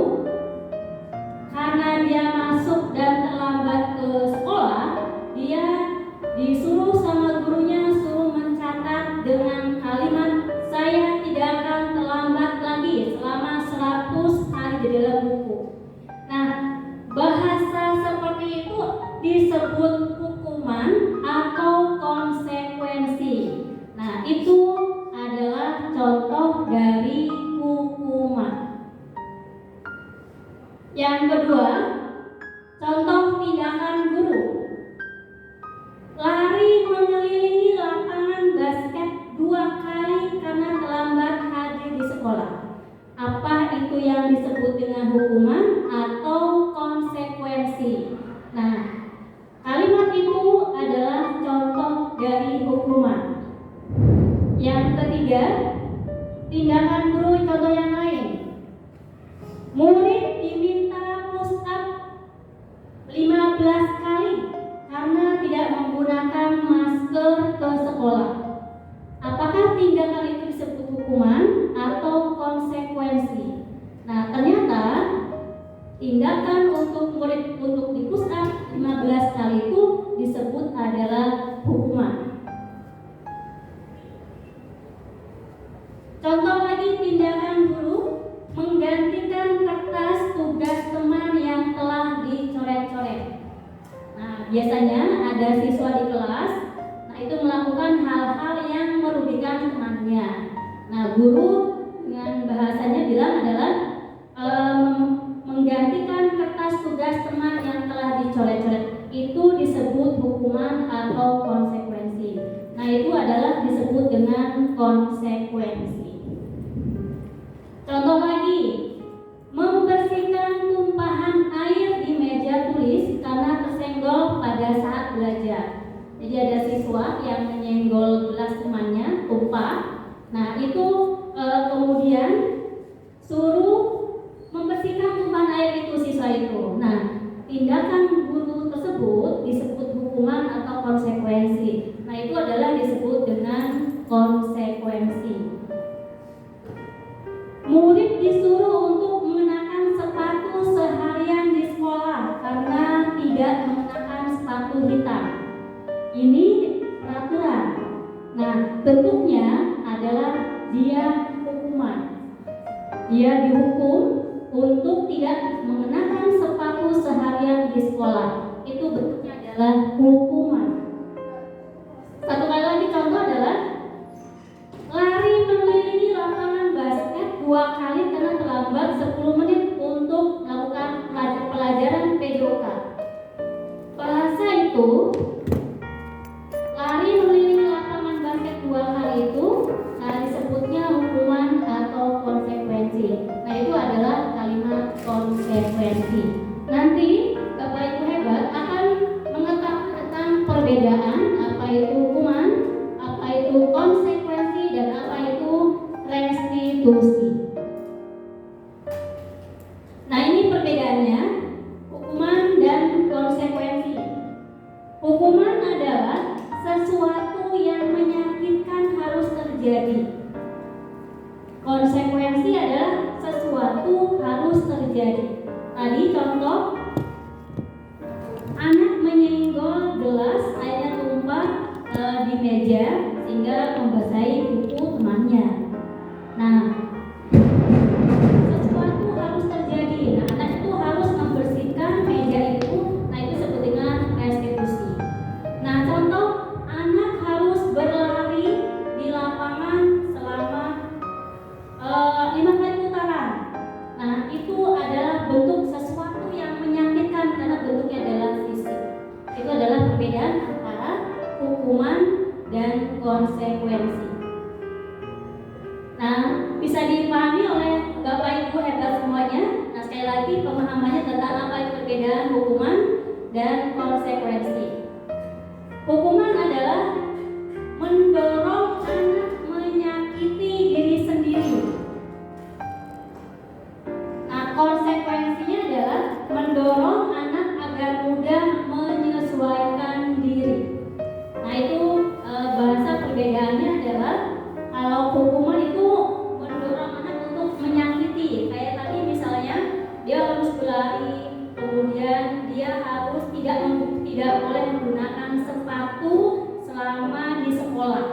S6: karena dia masuk dan terlambat ke sekolah, dia disuruh sama gurunya suruh mencatat dengan kalimat saya tidak akan terlambat lagi selama 100 kali di dalam buku. Nah, bahasa seperti itu disebut hukum. Nah, itu adalah contoh dari hukuman. Yang kedua, contoh tindakan guru. Lari mengelilingi lapangan basket 2 kali karena terlambat hadir di sekolah. Apa itu yang disebut dengan hukuman atau konsekuensi? Nah, kalimat itu adalah contoh dari hukuman. Yang ketiga, tindakan guru, contoh yang lain. Murid diminta push up 15 kali karena tidak menggunakan masker ke sekolah. Apakah tindakan itu disebut hukuman atau konsekuensi? Nah, ternyata tindakan untuk murid untuk di push up 15 kali itu disebut adalah hukuman. Contoh lagi tindakan guru, menggantikan kertas tugas teman yang telah dicoret-coret. Nah, biasanya ada siswa di kelas, nah itu melakukan hal-hal yang merugikan temannya. Nah, guru dengan bahasanya bilang adalah menggantikan kertas tugas teman yang telah dicoret-coret. Itu disebut hukuman atau konsekuensi. Nah, itu adalah disebut dengan konsekuensi. Contoh lagi, membersihkan tumpahan air di meja tulis karena tersenggol pada saat belajar. Jadi ada siswa yang menyenggol gelas temannya, tumpah. Nah, itu kemudian suruh membersihkan tumpahan air itu siswa itu. Nah, tindakan guru tersebut disebut hukuman atau konsekuensi. Nah, itu adalah disebut dengan konsekuensi. Murid disuruh untuk mengenakan sepatu seharian di sekolah karena tidak mengenakan sepatu hitam. Ini peraturan. Nah, bentuknya adalah dia hukuman. Dia dihukum untuk tidak mengenakan sepatu seharian di sekolah. Itu bentuknya adalah hukuman. Satu kali lagi contoh adalah lari mengelilingi lapangan basket 2 kali karena terlambat 10 menit untuk melakukan pelajaran PJOK. Bahasa itu, lari mengelilingi lapangan basket 2 kali itu, nah disebutnya hukuman atau konsekuensi. Nah, itu adalah kalimat konsekuensi. Nanti Bapak Ibu hebat akan mengetahui tentang perbedaan apa itu hukuman, apa itu konsekuensi, dan apa itu restitusi. Nah, ini perbedaannya, hukuman dan konsekuensi. Hukuman adalah sesuatu yang menyakitkan harus terjadi. Konsekuensi adalah sesuatu harus terjadi. Tadi contoh, anak menyenggol gelas, airnya tumpah di meja sehingga membasahi buku temannya. Nah, sesuatu harus terjadi. Nah, anak itu harus membersihkan meja itu. Nah, itu disebut dengan restitusi. Nah, contoh, anak harus berlari di lapangan selama 5 kali putaran. Nah, itu adalah bentuk sesuatu yang menyakitkan karena bentuknya adalah fisik. Itu adalah perbedaan antara hukuman dan konsekuensi. Nah, bisa dipahami oleh Bapak Ibu hebat semuanya. Nah, sekali lagi pemahamannya tentang apa itu perbedaan hukuman dan konsekuensi. Hukuman adalah mendorong anak menyakiti diri sendiri. Nah, konsekuensinya adalah mendorong anak agar mudah menyesuaikan diri. Nah, itu bahasa perbedaannya adalah kalau hukuman itu mendorong anak untuk menyakiti. Kayak tadi misalnya dia harus berlari, kemudian dia harus tidak boleh menggunakan sepatu selama di sekolah.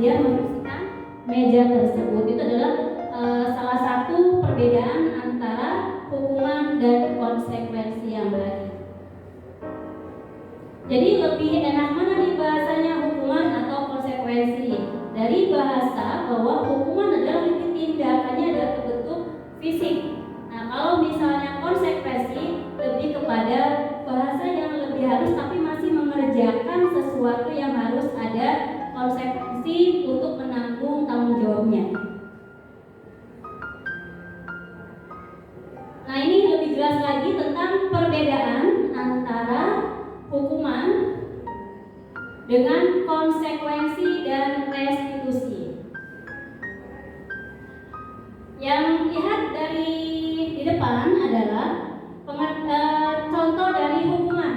S6: dia membersihkan meja tersebut. Itu adalah salah satu perbedaan antara hukuman dan konsekuensi yang baik. Jadi lebih enak mana nih bahasanya, hukuman atau konsekuensi? Dari bahasa bahwa hukuman adalah tindakannya adalah berbentuk fisik. Nah, kalau misalnya konsekuensi lebih kepada bahasa yang lebih halus tapi masih mengerjakan sesuatu yang harus ada konsekuensi untuk menanggung tanggung jawabnya. Nah, ini lebih jelas lagi tentang perbedaan antara hukuman dengan konsekuensi dan restitusi. Yang lihat dari di depan adalah contoh dari hukuman.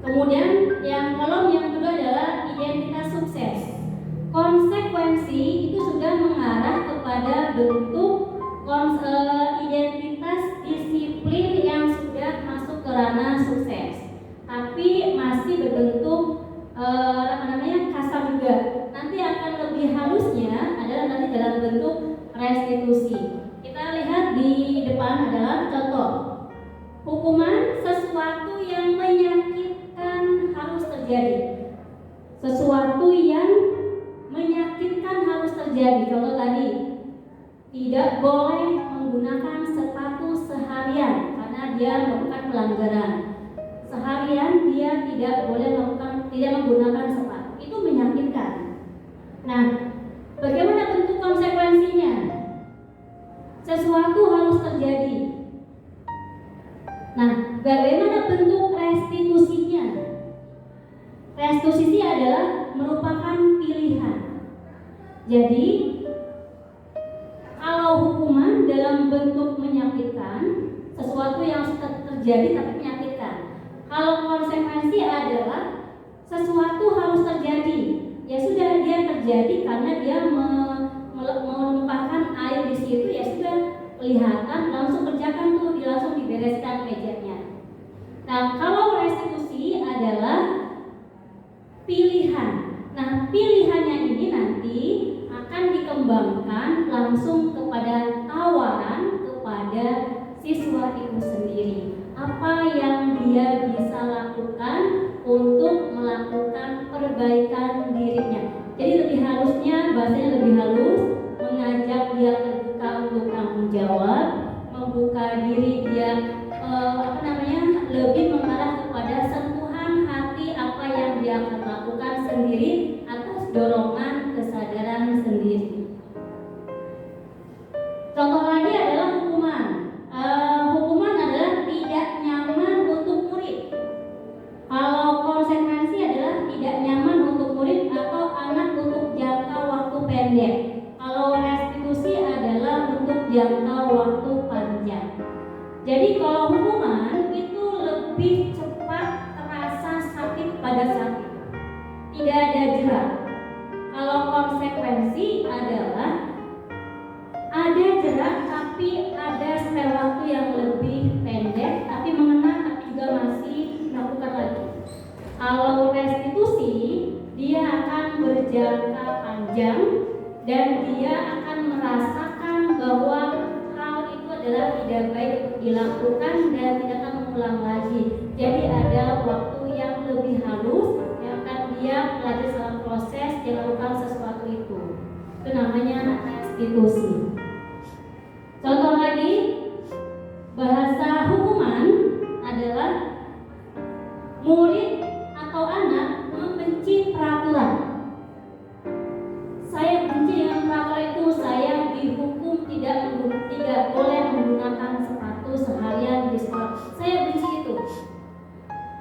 S6: Kemudian yang kolom yang kedua adalah identitas sukses. Konsekuensi itu sudah mengarah kepada bentuk identitas disiplin yang sudah masuk ke ranah sukses, tapi masih berbentuk kasar juga. Nanti akan lebih halusnya adalah nanti dalam bentuk restitusi. Kita lihat di depan adalah contoh hukuman, sesuatu yang menyakitkan harus terjadi. Sesuatu yang menyakitkan harus terjadi. Contoh tadi, tidak boleh menggunakan sepatu seharian karena dia melakukan pelanggaran. Seharian dia tidak menggunakan sepatu. Itu menyakitkan. Nah, bagaimana bentuk konsekuensinya? Sesuatu harus terjadi. Nah, bagaimana bentuk restitusinya? Restitusi adalah merupakan pilihan. Jadi, kalau hukuman dalam bentuk menyakitkan, sesuatu yang sudah terjadi tapi menyakitkan. Kalau konsekuensi adalah sesuatu harus terjadi. Ya sudah, dia terjadi karena dia menumpahkan air di situ, ya sudah kelihatan, langsung kerjakan tuh, langsung dibereskan mejanya. Nah, kalau restitusi adalah pilihan. Nah, pilihannya ini nanti akan dikembangkan langsung kepada tawaran kepada siswa itu sendiri. Apa yang dia bisa lakukan untuk melakukan perbaikan dirinya. Jadi lebih halusnya, bahasanya lebih halus, mengajak dia terbuka untuk tanggung jawab, membuka diri dia lebih mengarah kepada sentuhan hati apa yang dia akan lakukan sendiri atas dorongan kesadaran sendiri. Contoh lagi adalah hukuman. Hukuman adalah tidak nyaman untuk murid. Kalau konsekuensi adalah tidak nyaman untuk murid atau anak untuk jangka waktu pendek. Kalau restitusi adalah untuk jangka waktu panjang. Jadi kalau hukuman itu lebih cepat terasa sakit pada saat itu, tidak ada jerak. Kalau konsekuensi adalah ada jerak tapi ada spare waktu yang lebih pendek, tapi mengena tapi juga masih melakukan lagi. Kalau restitusi dia akan berjangka panjang dan dia akan merasakan bahwa hal itu adalah tidak baik untuk dilakukan dan tidak akan mengulang lagi. Jadi ada waktu yang lebih halus yang akan dia pelajari dalam proses dia lakukan sesuatu itu. Itu namanya restitusi. Contoh lagi, bahasa hukuman adalah murid atau anak membenci peraturan. Saya benci dengan peraturan itu, saya dihukum tidak boleh menggunakan sepatu seharian di sekolah. Saya benci itu.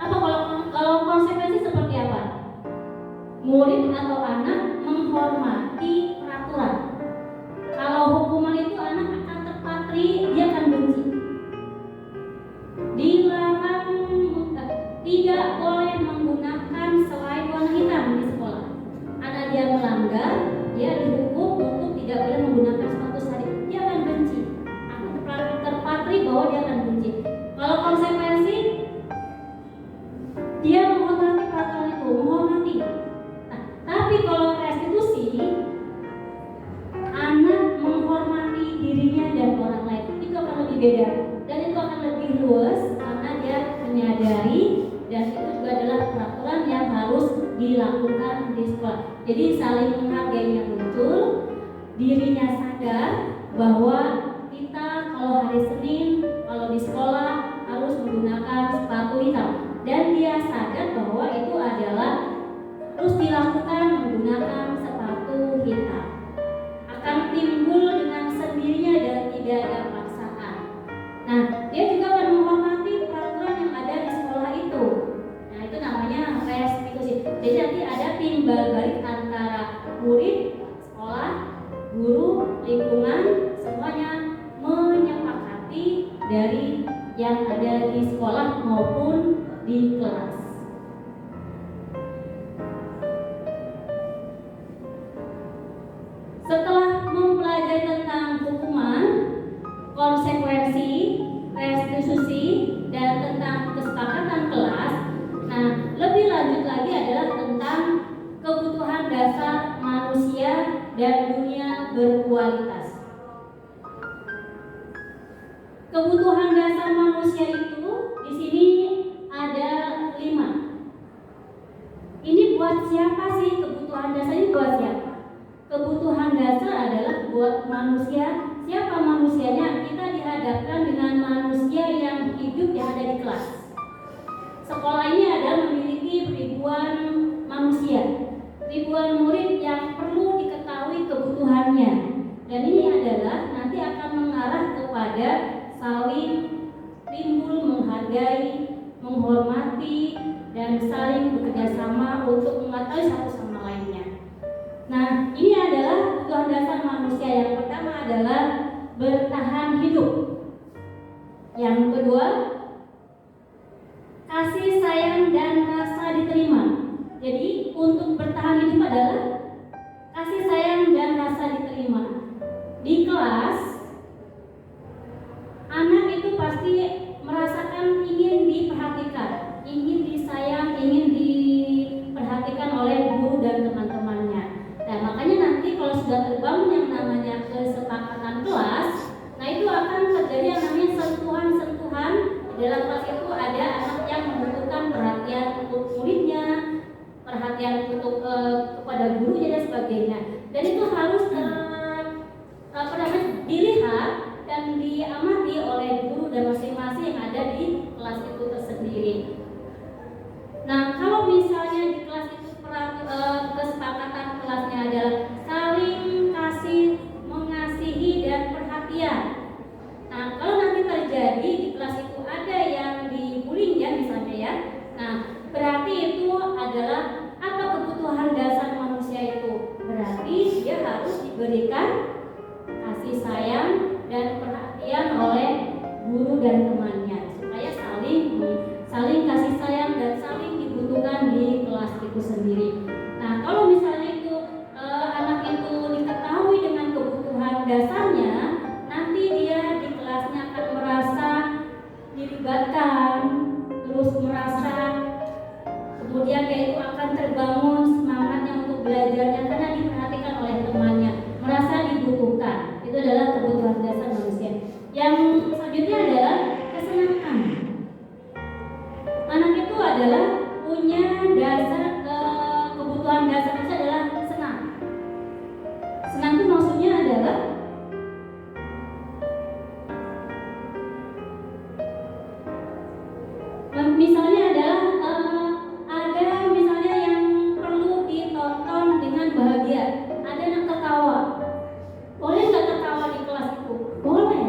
S6: Apa kalau konsekuensi seperti apa? Murid atau anak menghormati peraturan. Kalau hukuman itu anak akan terpatri, dia akan benci. Dilarang tidak boleh menggunakan selain warna hitam di sekolah. Anak dia melanggar, dia dihukum untuk tidak boleh menggunakan sepatu sehari. Dia akan benci. Aku terpatri bahwa dia akan benci. Kalau konsekuensi, dia menghormati peraturan itu, menghormati. Nah, tapi berbeda, dan itu akan lebih luas karena dia menyadari, dan itu juga adalah peraturan yang harus dilakukan di sekolah. Jadi saling menghargainya muncul, dirinya sadar bahwa kita kalau hari Senin, kalau di sekolah harus menggunakan sepatu hitam, dan dia sadar bahwa itu adalah harus dilakukan menggunakan sepatu hitam. Akan timbul dengan sendirinya dan tidak ada paksaan. Nah, dia juga akan menghormati peraturan yang ada di sekolah itu. Nah, itu namanya restitusi. Jadi nanti ada timbal balik antara murid, sekolah, guru, lingkungan, semuanya menyepakati dari yang ada di sekolah maupun di kelas. Setelah mempelajari tentang hukuman, konsekuensi, restitusi, dan tentang kesepakatan kelas, nah lebih lanjut lagi adalah tentang kebutuhan dasar manusia dan dunia berkualitas. Kebutuhan dasar manusia itu di sini ada 5. Ini buat siapa sih kebutuhan dasar ini buat siapa? Kebutuhan dasar adalah buat manusia. Siapa manusianya? Kita dihadapkan dengan manusia yang hidup yang ada di kelas. Sekolah ini adalah memiliki ribuan manusia, ribuan murid yang perlu diketahui kebutuhannya. Dan ini adalah nanti akan mengarah kepada saling timbul menghargai, menghormati, dan saling bekerja sama untuk mengetahui satu sama lainnya. Nah, ini adalah kebutuhan dasar manusia. Yang pertama adalah bertahan hidup. Yang kedua, kasih sayang dan rasa diterima. Jadi, untuk bertahan hidup adalah kasih sayang dan rasa diterima. Di kelas, anak itu pasti merasakan ingin diperhatikan, ingin disayang, ingin diperhatikan oleh guru dan teman-temannya. Nah, makanya nanti kalau sudah terbangun yang namanya kesepakatan kelas, nah itu akan terjadi yang namanya sentuhan-sentuhan. Di dalam kelas itu ada anak yang membutuhkan perhatian untuk muridnya, perhatian untuk kepada gurunya dan sebagainya. Dan itu harus dilihat dan diamati oleh guru dan masing-masing yang ada di kelas itu tersendiri. Nah, kalau misalnya di kelas itu kesepakatan kelasnya adalah saling kasih, mengasihi, dan perhatian. Nah, kalau nanti terjadi di kelas itu ada yang dibully ya misalnya ya, nah berarti itu adalah apa kebutuhan dasar manusia itu? Berarti dia harus diberikan kasih sayang dan perhatian oleh guru dan temannya supaya saling kasih sayang dan saling dibutuhkan di kelas itu sendiri. Nah, kalau misalnya itu anak itu diketahui dengan kebutuhan dasarnya, nanti dia di kelasnya akan merasa dilibatkan, terus merasa kemudian dia itu akan terbangun semangatnya untuk belajarnya karena diperhatikan oleh temannya, merasa dibutuhkan. Itu adalah kebutuhan dasar manusia. Yang selanjutnya adalah kesenangan. Anak itu adalah punya dasar kebutuhan dasar manusia adalah senang. Senang itu maksudnya adalah misalnya adalah ada misalnya yang perlu ditonton dengan bahagia, ada yang tertawa. Boleh nggak tertawa di kelas itu? Boleh.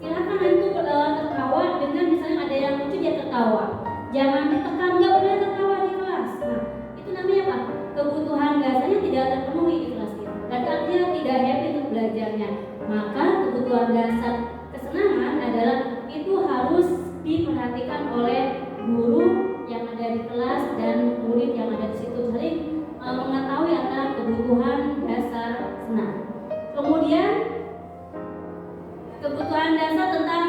S6: Silakan itu tertawa dengan misalnya ada yang lucu dia tertawa. Jangan ditekan, nggak boleh tertawa di kelas. Nah, itu namanya apa? Kebutuhan dasarnya tidak terpenuhi di kelas itu. Dan artinya tidak happy untuk belajarnya. Maka kebutuhan dasar kesenangan adalah itu harus diperhatikan oleh guru yang ada di kelas dan murid yang ada di situ, saling mengetahui akan kebutuhan dasar senang. Kemudian kebutuhan dasar tentang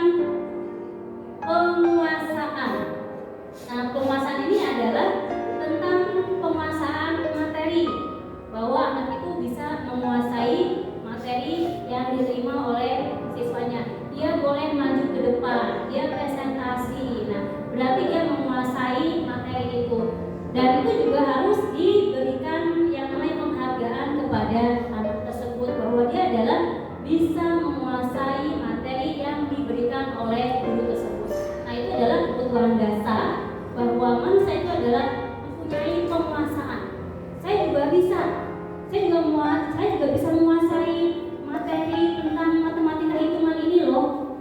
S6: penguasaan. Nah, penguasaan ini adalah tentang penguasaan materi, bahwa anak itu bisa menguasai materi yang diterima oleh siswanya. Dia boleh maju depan, dia presentasi. Nah, berarti dia menguasai materi itu. Dan itu juga harus diberikan yang namanya penghargaan kepada anak tersebut bahwa dia adalah bisa menguasai materi yang diberikan oleh guru tersebut. Nah, itu adalah kebutuhan dasar bahwa manusia itu adalah mempunyai penguasaan. Saya juga bisa menguasai materi tentang matematika hitungan ini loh.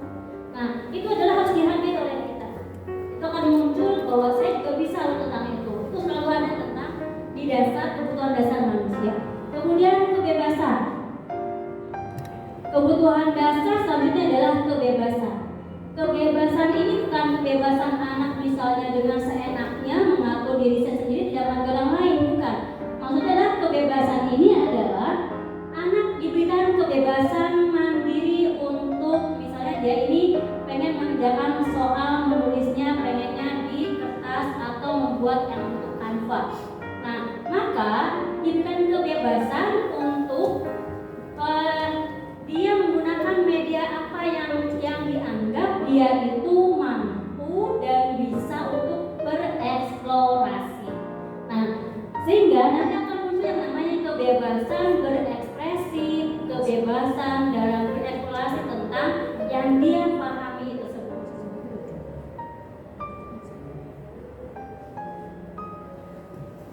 S6: Nah, itu adalah harus dihargai oleh kita. Itu akan muncul bahwa saya juga bisa loh tentang itu. Itu selalu ada tentang di dasar kebutuhan dasar manusia. Kemudian kebebasan. Kebutuhan dasar selanjutnya adalah kebebasan. Kebebasan ini bukan kebebasan anak misalnya dengan seenaknya mengatur diri sendiri tidak mengatur orang lain, bukan. Maksudnya adalah kebebasan ini adalah anak diberikan kebebasan mandiri untuk misalnya dia ini pengen mengerjakan soal menulisnya pengennya di kertas atau membuat yang untuk Canva. Nah, maka diberikan kebebasan untuk dia menggunakan media apa yang dianggap dia itu mampu dan bisa untuk bereksplorasi. Nah, sehingga nanti akan muncul yang namanya kebebasan berekspresi, kebebasan dalam bereksplorasi tentang yang dia pahami tersebut.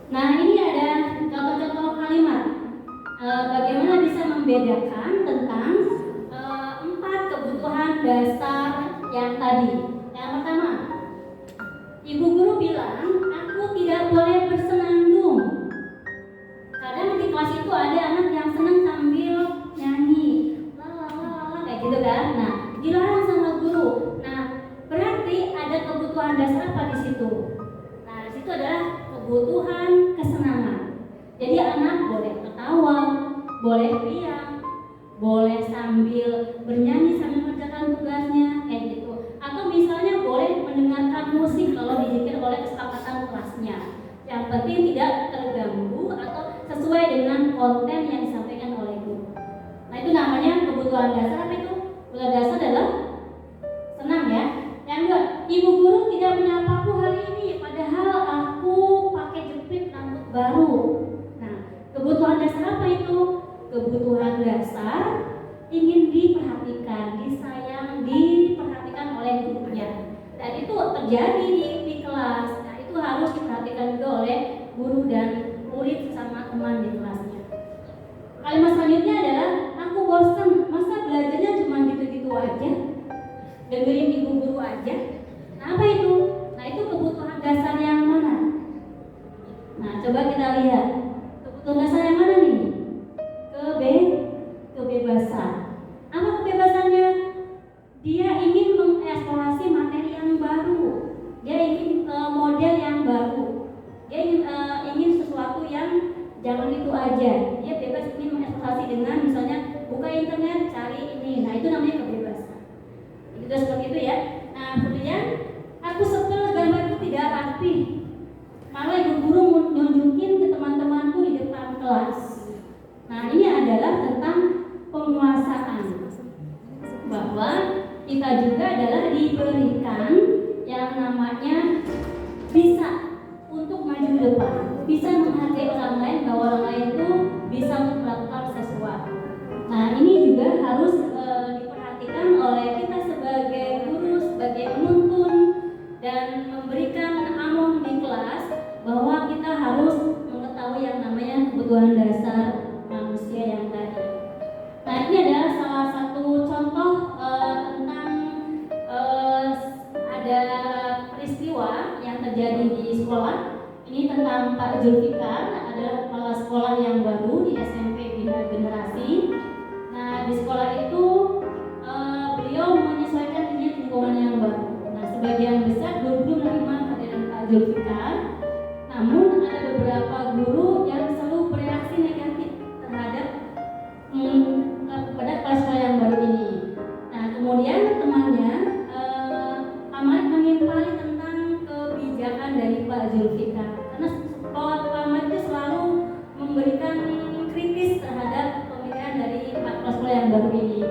S6: Nah, ini ada contoh-contoh kalimat bagaimana bisa membedakan tentang 4 kebutuhan dasar yang tadi. Yang pertama, ibu guru bilang aku tidak boleh bersenandung. Kadang di kelas itu ada anak yang senang sambil nyanyi, lalala kayak gitu kan. Nah, dilarang sama guru. Nah, berarti ada kebutuhan dasar apa di situ? Nah, di situ adalah kebutuhan kesenangan. Jadi anak boleh ketawa, boleh riang, boleh sambil bernyanyi sambil mengerjakan tugasnya kayak gitu. Atau misalnya boleh mendengarkan musik kalau diizinkan oleh kesepakatan kelasnya. Yang penting tidak terganggu atau sesuai dengan konten yang disampaikan oleh guru. Nah, itu namanya kebutuhan dasar. Apa itu? Kebutuhan dasar adalah senang ya. Yang kedua, ibu guru tidak menyapaku hari ini padahal aku pakai jepit rambut baru. Nah, kebutuhan dasar apa itu? Kebutuhan dasar ingin diperhatikan, disayang, diperhatikan oleh gurunya. Dan itu terjadi di kelas. Nah, itu harus diperhatikan juga oleh guru dan murid sama teman di kelasnya. Kalimat selanjutnya adalah aku bosan, masa belajarnya cuma gitu-gitu aja, dengerin ibu guru aja. Nah, apa itu? Nah, itu kebutuhan dasar yang mana? Nah, coba kita lihat kebutuhan dasar yang mana nih? Kebebasan. Apa kebebasannya? Dia ingin mengeksplorasi materi yang baru. Dia ingin model yang baru. Dia ingin sesuatu yang jangan itu aja. Dia bebas ingin mengeksplorasi dengan misalnya buka internet, cari ini. Nah, itu namanya kebebasan. Itu seperti itu ya. Nah, kemudian aku sebel gambarku tidak rapi. Malah ibu guru nunjukin ke teman-temanku di depan kelas. Nah, ini adalah tentang penguasaan, bahwa kita juga adalah diberikan yang namanya bisa untuk maju ke depan, bisa menghargai orang lain, bahwa orang lain itu bisa melakukan sesuatu. Nah, ini juga harus diperhatikan oleh kita sebagai guru, sebagai penuntun, dan memberikan among di kelas bahwa kita harus mengetahui yang namanya kebutuhan dasar manusia yang tadi. Nah, ini adalah salah satu contoh tentang ada peristiwa yang terjadi di sekolah. Ini tentang Pak Zulfikar, adalah kepala sekolah yang baru di SMP Bina Generasi. Nah, di sekolah itu beliau menyesuaikan diri di lingkungan yang baru. Nah, sebagian besar guru menerima kehadiran Pak Zulfikar. Namun ada beberapa guru yang selalu bereaksi negatif terhadap pada kelas sekolah yang baru ini. Nah, kemudian temannya amat mengimpali tentang kebijakan dari Pak Zulfikar, karena sekolah Paman itu selalu memberikan kritis terhadap pemilihan dari Pak sekolah yang baru ini.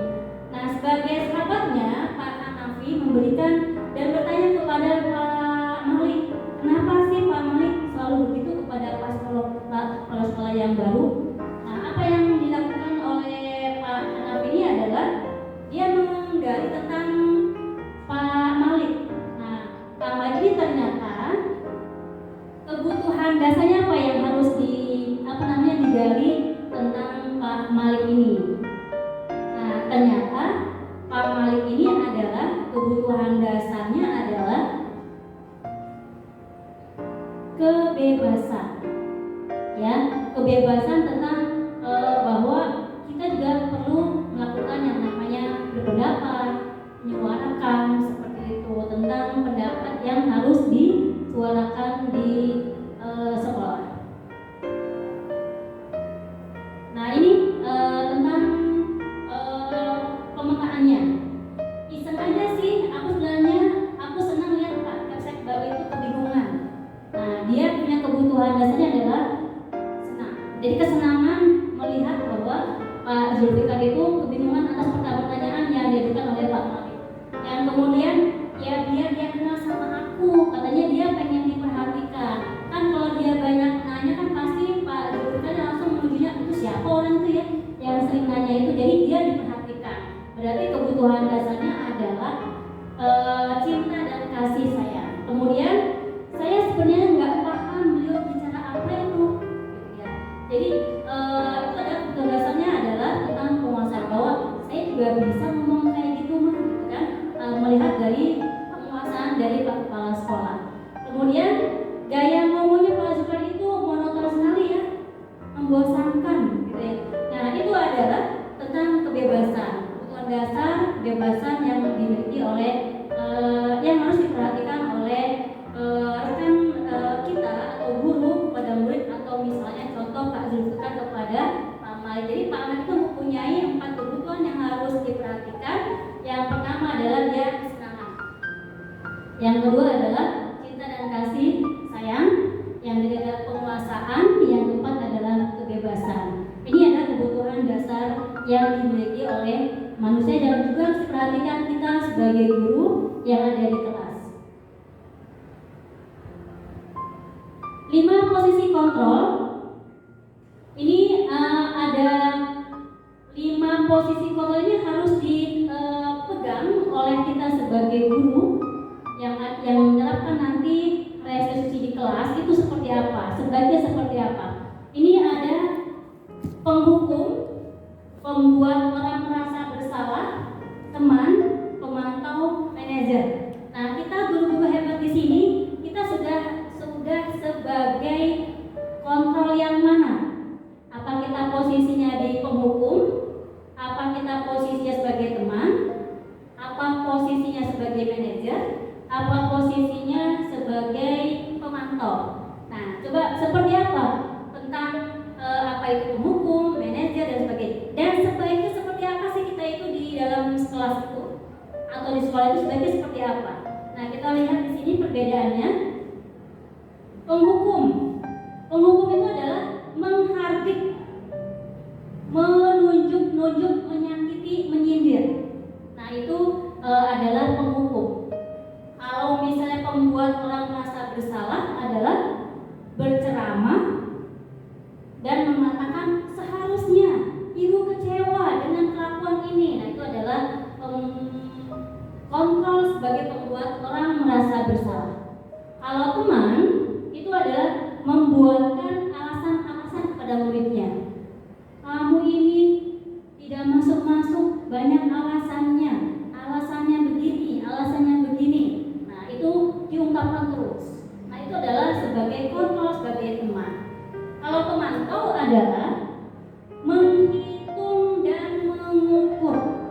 S6: Nah, sebagai sahabatnya Pak Hanafi lagi memberikan dan bertanya kepada Pak Malik, kenapa sih Pak Malik selalu begitu kepada kepala sekolah yang baru? Nah, apa yang dilakukan oleh Pak Hanaf ini adalah dia menggali tentang Pak Malik. Nah, Pak Malik ini ternyata kebutuhan dasarnya apa yang harus digali tentang Pak Malik ini. Nah, ternyata Pak Malik ini adalah kebutuhan dasarnya adalah kebebasan, ya, kebebasan tentang bahwa kita juga perlu melakukan yang namanya berpendapat, menyuarakan seperti itu tentang pendapat yang harus disuarakan di sekolah. Nah, ini tentang pemetaannya. Iseng aja sih, aku senang lihat Pak Kapsek baru itu kebingungan. Nah, dia punya kebutuhan dasarnya adalah senang. Jadi kesenangan melihat bahwa Pak Zulfikar itu kebingungan atas pertanyaan yang diajukan oleh Pak Malik. Yang kemudian ya dia kenal sama aku, katanya dia pengen diperhatikan. Kan kalau dia banyak nanya kan pasti Pak Zulfikar langsung menujunya itu siapa orang itu ya yang sering nanya itu. Jadi dia diperhatikan. Berarti kebutuhan dasarnya adalah cinta dan kasih sayang. Kemudian saya sebenarnya nggak paham beliau bicara apa itu, gitu ya. Jadi itu adalah kebutuhan dasarnya adalah tentang penguasaan, bahwa saya juga bisa ngomong kayak gitu mah, gitu kan, melihat dari penguasaan dari Pak Kepala Sekolah. Kemudian gaya ngomongnya Pak Zulfikar itu monoton sekali ya, membosankan, gitu ya. Nah, itu adalah tentang kebebasan, kebutuhan dasar kebebasan yang dimiliki oleh yang harus diperhatikan oleh rekan kita atau guru kepada murid, atau misalnya contoh Pak Zulfikar kepada Pak Malik. Jadi Pak Malik itu mempunyai 4 kebutuhan yang harus diperhatikan. Yang pertama adalah dia kesenangan. Yang kedua adalah cinta dan kasih sayang. Yang ketiga adalah penguasaan. Yang keempat adalah kebebasan. Ini adalah kebutuhan dasar yang dimiliki oleh manusia dan juga harus diperhatikan kita sebagai guru yang ada di kelas. 5 posisi kontrol. Ini ada 5 posisi kontrol ini harus dipegang oleh kita sebagai guru yang menerapkan nanti restitusi di kelas itu seperti apa, sebaiknya seperti apa. Ini ada penghukum, pembuat orang merasa bersalah, teman, pemantau, manajer. Nah, kita guru-guru hebat di sini kita sudah sebagai kontrol yang mana? Apa kita posisinya di penghukum? Apa kita posisinya sebagai teman? Apa posisinya sebagai manajer? Apa posisinya sebagai pemantau? Nah, coba seperti apa tentang apa itu penghukum, manajer dan sebagainya. Dan sebaiknya seperti apa sih kita itu di dalam kelas itu atau di sekolah itu sebaiknya seperti apa? Nah, kita lihat di sini perbedaannya. Penghukum itu adalah menghardik, menunjuk, menyakiti, menyindir. Nah, itu adalah penghukum. Kalau misalnya pembuat orang merasa bersalah adalah berceramah dan mengatakan seharusnya ibu kecewa dengan kelakuan ini. Nah, itu adalah kontrol sebagai pembuat orang merasa bersalah. Kalau teman itu adalah membuatkan alasan-alasan kepada muridnya. Kamu ini tidak masuk-masuk, banyak alasannya begini, alasannya begini. Nah, itu diungkapkan terus. Nah, itu adalah sebagai kontrol, sebagai teman. Kalau pemantau adalah menghitung dan mengukur.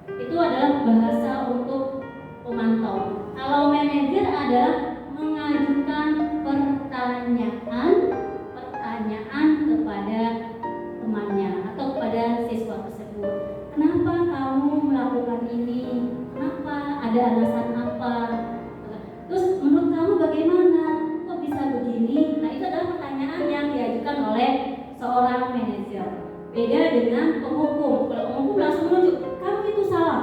S6: Itu adalah bahasa untuk pemantau. Kalau manajer adalah mengajukan pertanyaan kepada temannya atau kepada siswa tersebut. Kenapa kamu melakukan ini? Kenapa? Ada alasan apa? Terus menurut kamu bagaimana? Kok bisa begini? Nah, itu adalah pertanyaan yang diajukan oleh seorang manajer. Beda dengan penghukum. Kalau penghukum langsung menunjuk, kamu itu salah.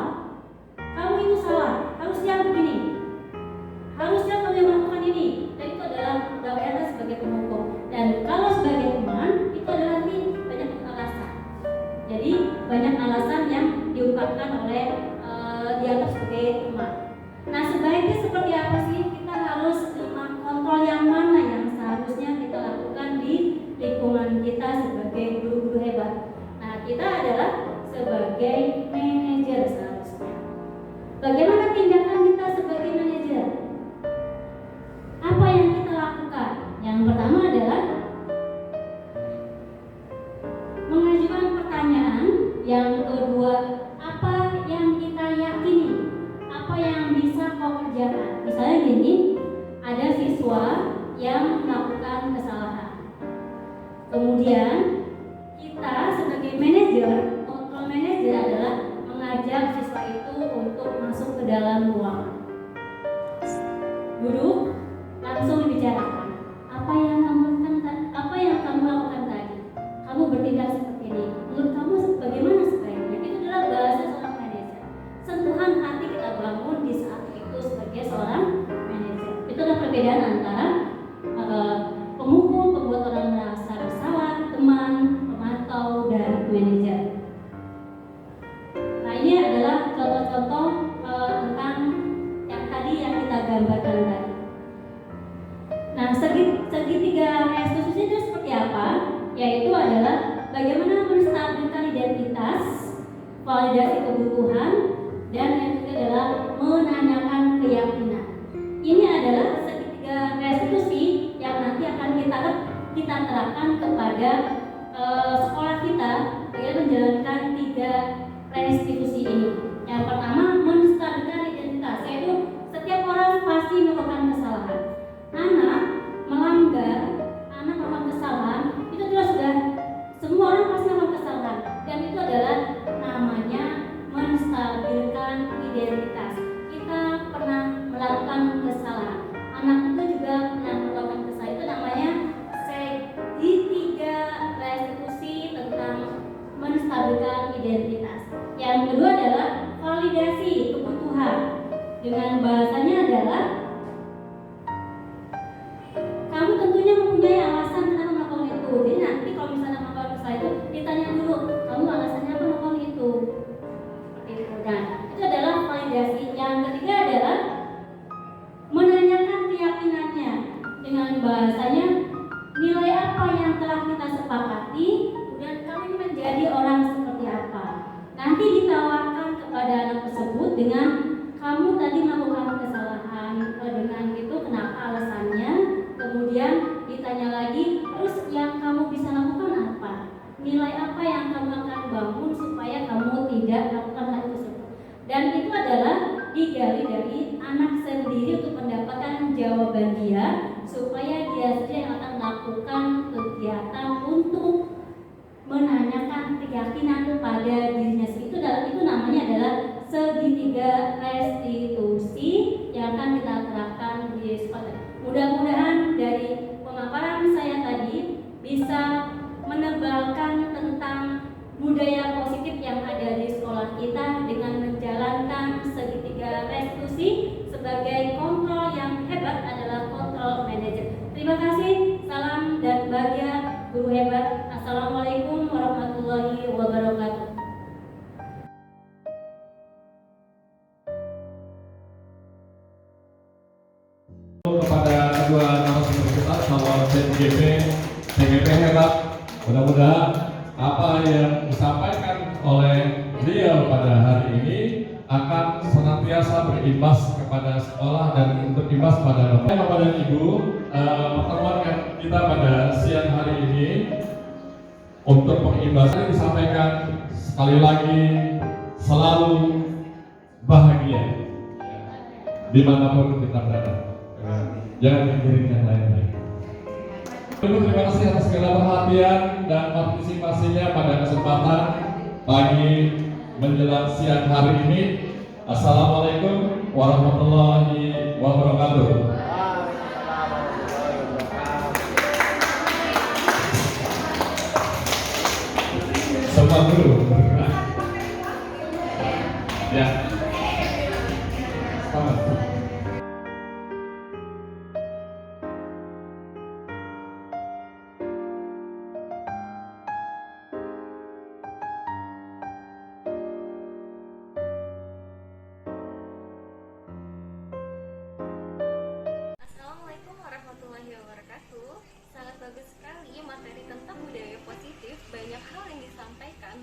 S6: boleh dianggap sebagai teman. Nah, sebaiknya seperti apa sih? Kita harus kontrol yang mana yang seharusnya kita lakukan di lingkungan kita sebagai guru-guru hebat. Nah, kita adalah sebagai manajer seharusnya. Bagaimana tindakan kita sebagai manajer? Apa yang kita lakukan? Yang pertama adalah mengajukan pertanyaan. Yang kedua, apa yang kita yakini? Apa yang bisa kau kerjakan? Misalnya gini, ada siswa yang melakukan kesalahan. Kemudian kita sebagai manajer, kontrol manajer adalah mengajak siswa itu untuk masuk ke dalam ruangan. Duduk, langsung dibicarakan. Apa yang kamu lakukan tadi? Kamu bertindak seperti ini. Menurut kamu bagaimana sebaiknya? Itu adalah bahasa seorang manajer. Sentuhan hati kita bangun di saat itu sebagai seorang manajer. Itu adalah perbedaan antara pemukul, pembuat orang merasa bersalah, teman, pemantau, dan manajer. Nah, ini adalah contoh-contoh tentang yang tadi yang kita gambarkan tadi. Nah, segitiga restitusi itu seperti apa? Yaitu adalah bagaimana menstabilkan identitas, validasi kebutuhan, dan yang ketiga adalah menanyakan keyakinan. Ini adalah segitiga restitusi yang nanti akan kita terapkan kepada sekolah kita bagaimana menjalankan 3 restitusi ini. Yang pertama, menstabilkan identitas, yaitu setiap orang pasti melakukan kesalahan. Anak melakukan kesalahan, itu adalah sudah semua orang pasti melakukan kesalahan, dan itu adalah namanya menstabilkan identitas. Kita pernah melakukan kesalahan, anak itu juga pernah melakukan kesalahan. Itu namanya segitiga restitusi tentang menstabilkan identitas. Yang kedua adalah validasi kebutuhan, dengan bahasanya adalah kamu tentunya mempunyai alasan kenapa melakukan itu. Jadi nanti kalau misalnya melakukan kesalahan itu ditanya dulu, kamu alasannya apa melakukan itu. Seperti itu. Nah, itu adalah validasi. Yang ketiga adalah menanyakan keyakinannya, dengan bahasanya nilai apa yang telah kita sepakati, dan kamu ini menjadi orang seperti apa. Nanti ditawarkan kepada anak tersebut dengan kamu tadi melakukan kesalahan, dengan itu kenapa alasannya. Kemudian ditanya lagi, terus yang kamu bisa lakukan apa? Nilai apa yang kamu akan bangun supaya kamu tidak melakukan hal tersebut? Dan itu adalah digali dari anak sendiri untuk mendapatkan jawaban dia, supaya dia sendiri yang akan melakukan kegiatan untuk menanyakan keyakinan pada dirinya sendiri. Itu namanya adalah segitiga restitusi yang akan kita terapkan di sekolah. Mudah-mudahan dari pemaparan saya tadi bisa menebalkan tentang budaya positif yang ada di sekolah kita dengan menjalankan segitiga restitusi. Sebagai kontrol yang hebat adalah kontrol manajer. Terima kasih, salam dan bahagia guru hebat. Assalamualaikum warahmatullahi wabarakatuh.
S2: Kepada kedua narasumber kita, calon CGP hebat. Mudah-mudahan apa yang disampaikan oleh beliau pada hari ini akan senantiasa berimbas kepada sekolah dan berimbas pada Bapak dan Ibu. Pertemuan kita pada siang hari ini untuk pengimbasan disampaikan sekali lagi selalu bahagia dimanapun kita berada. Jangan mikirin yang lain-lain. Terima kasih atas segala perhatian dan partisipasinya pada kesempatan pagi menjelang siang hari ini. Assalamualaikum warahmatullahi wabarakatuh. Semua dulu bergerak. Ya. Selamat.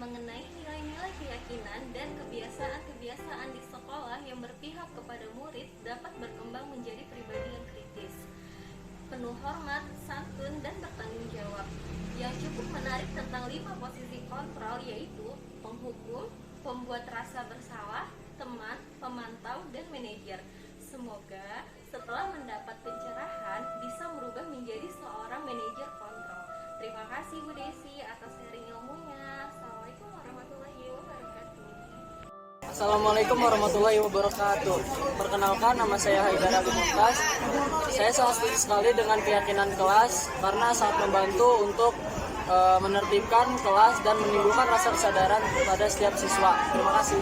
S8: mengenai nilai-nilai keyakinan dan kebiasaan-kebiasaan di sekolah yang berpihak kepada murid dapat berkembang menjadi pribadi yang kritis, penuh hormat, santun, dan bertanggung jawab. Yang cukup menarik tentang 5 posisi kontrol yaitu penghukum, pembuat rasa bersalah, teman, pemantau, dan manajer. Semoga setelah mendapat pencerahan bisa merubah menjadi seorang manajer kontrol. Terima kasih Bu Desi atas sharing ilmunya. Assalamualaikum warahmatullahi wabarakatuh.
S9: Assalamualaikum warahmatullahi wabarakatuh. Perkenalkan, nama saya Haidar Abi Mumtaz. Saya sangat setuju sekali dengan keyakinan kelas karena sangat membantu untuk menertibkan kelas dan menimbulkan rasa kesadaran pada setiap siswa. Terima kasih.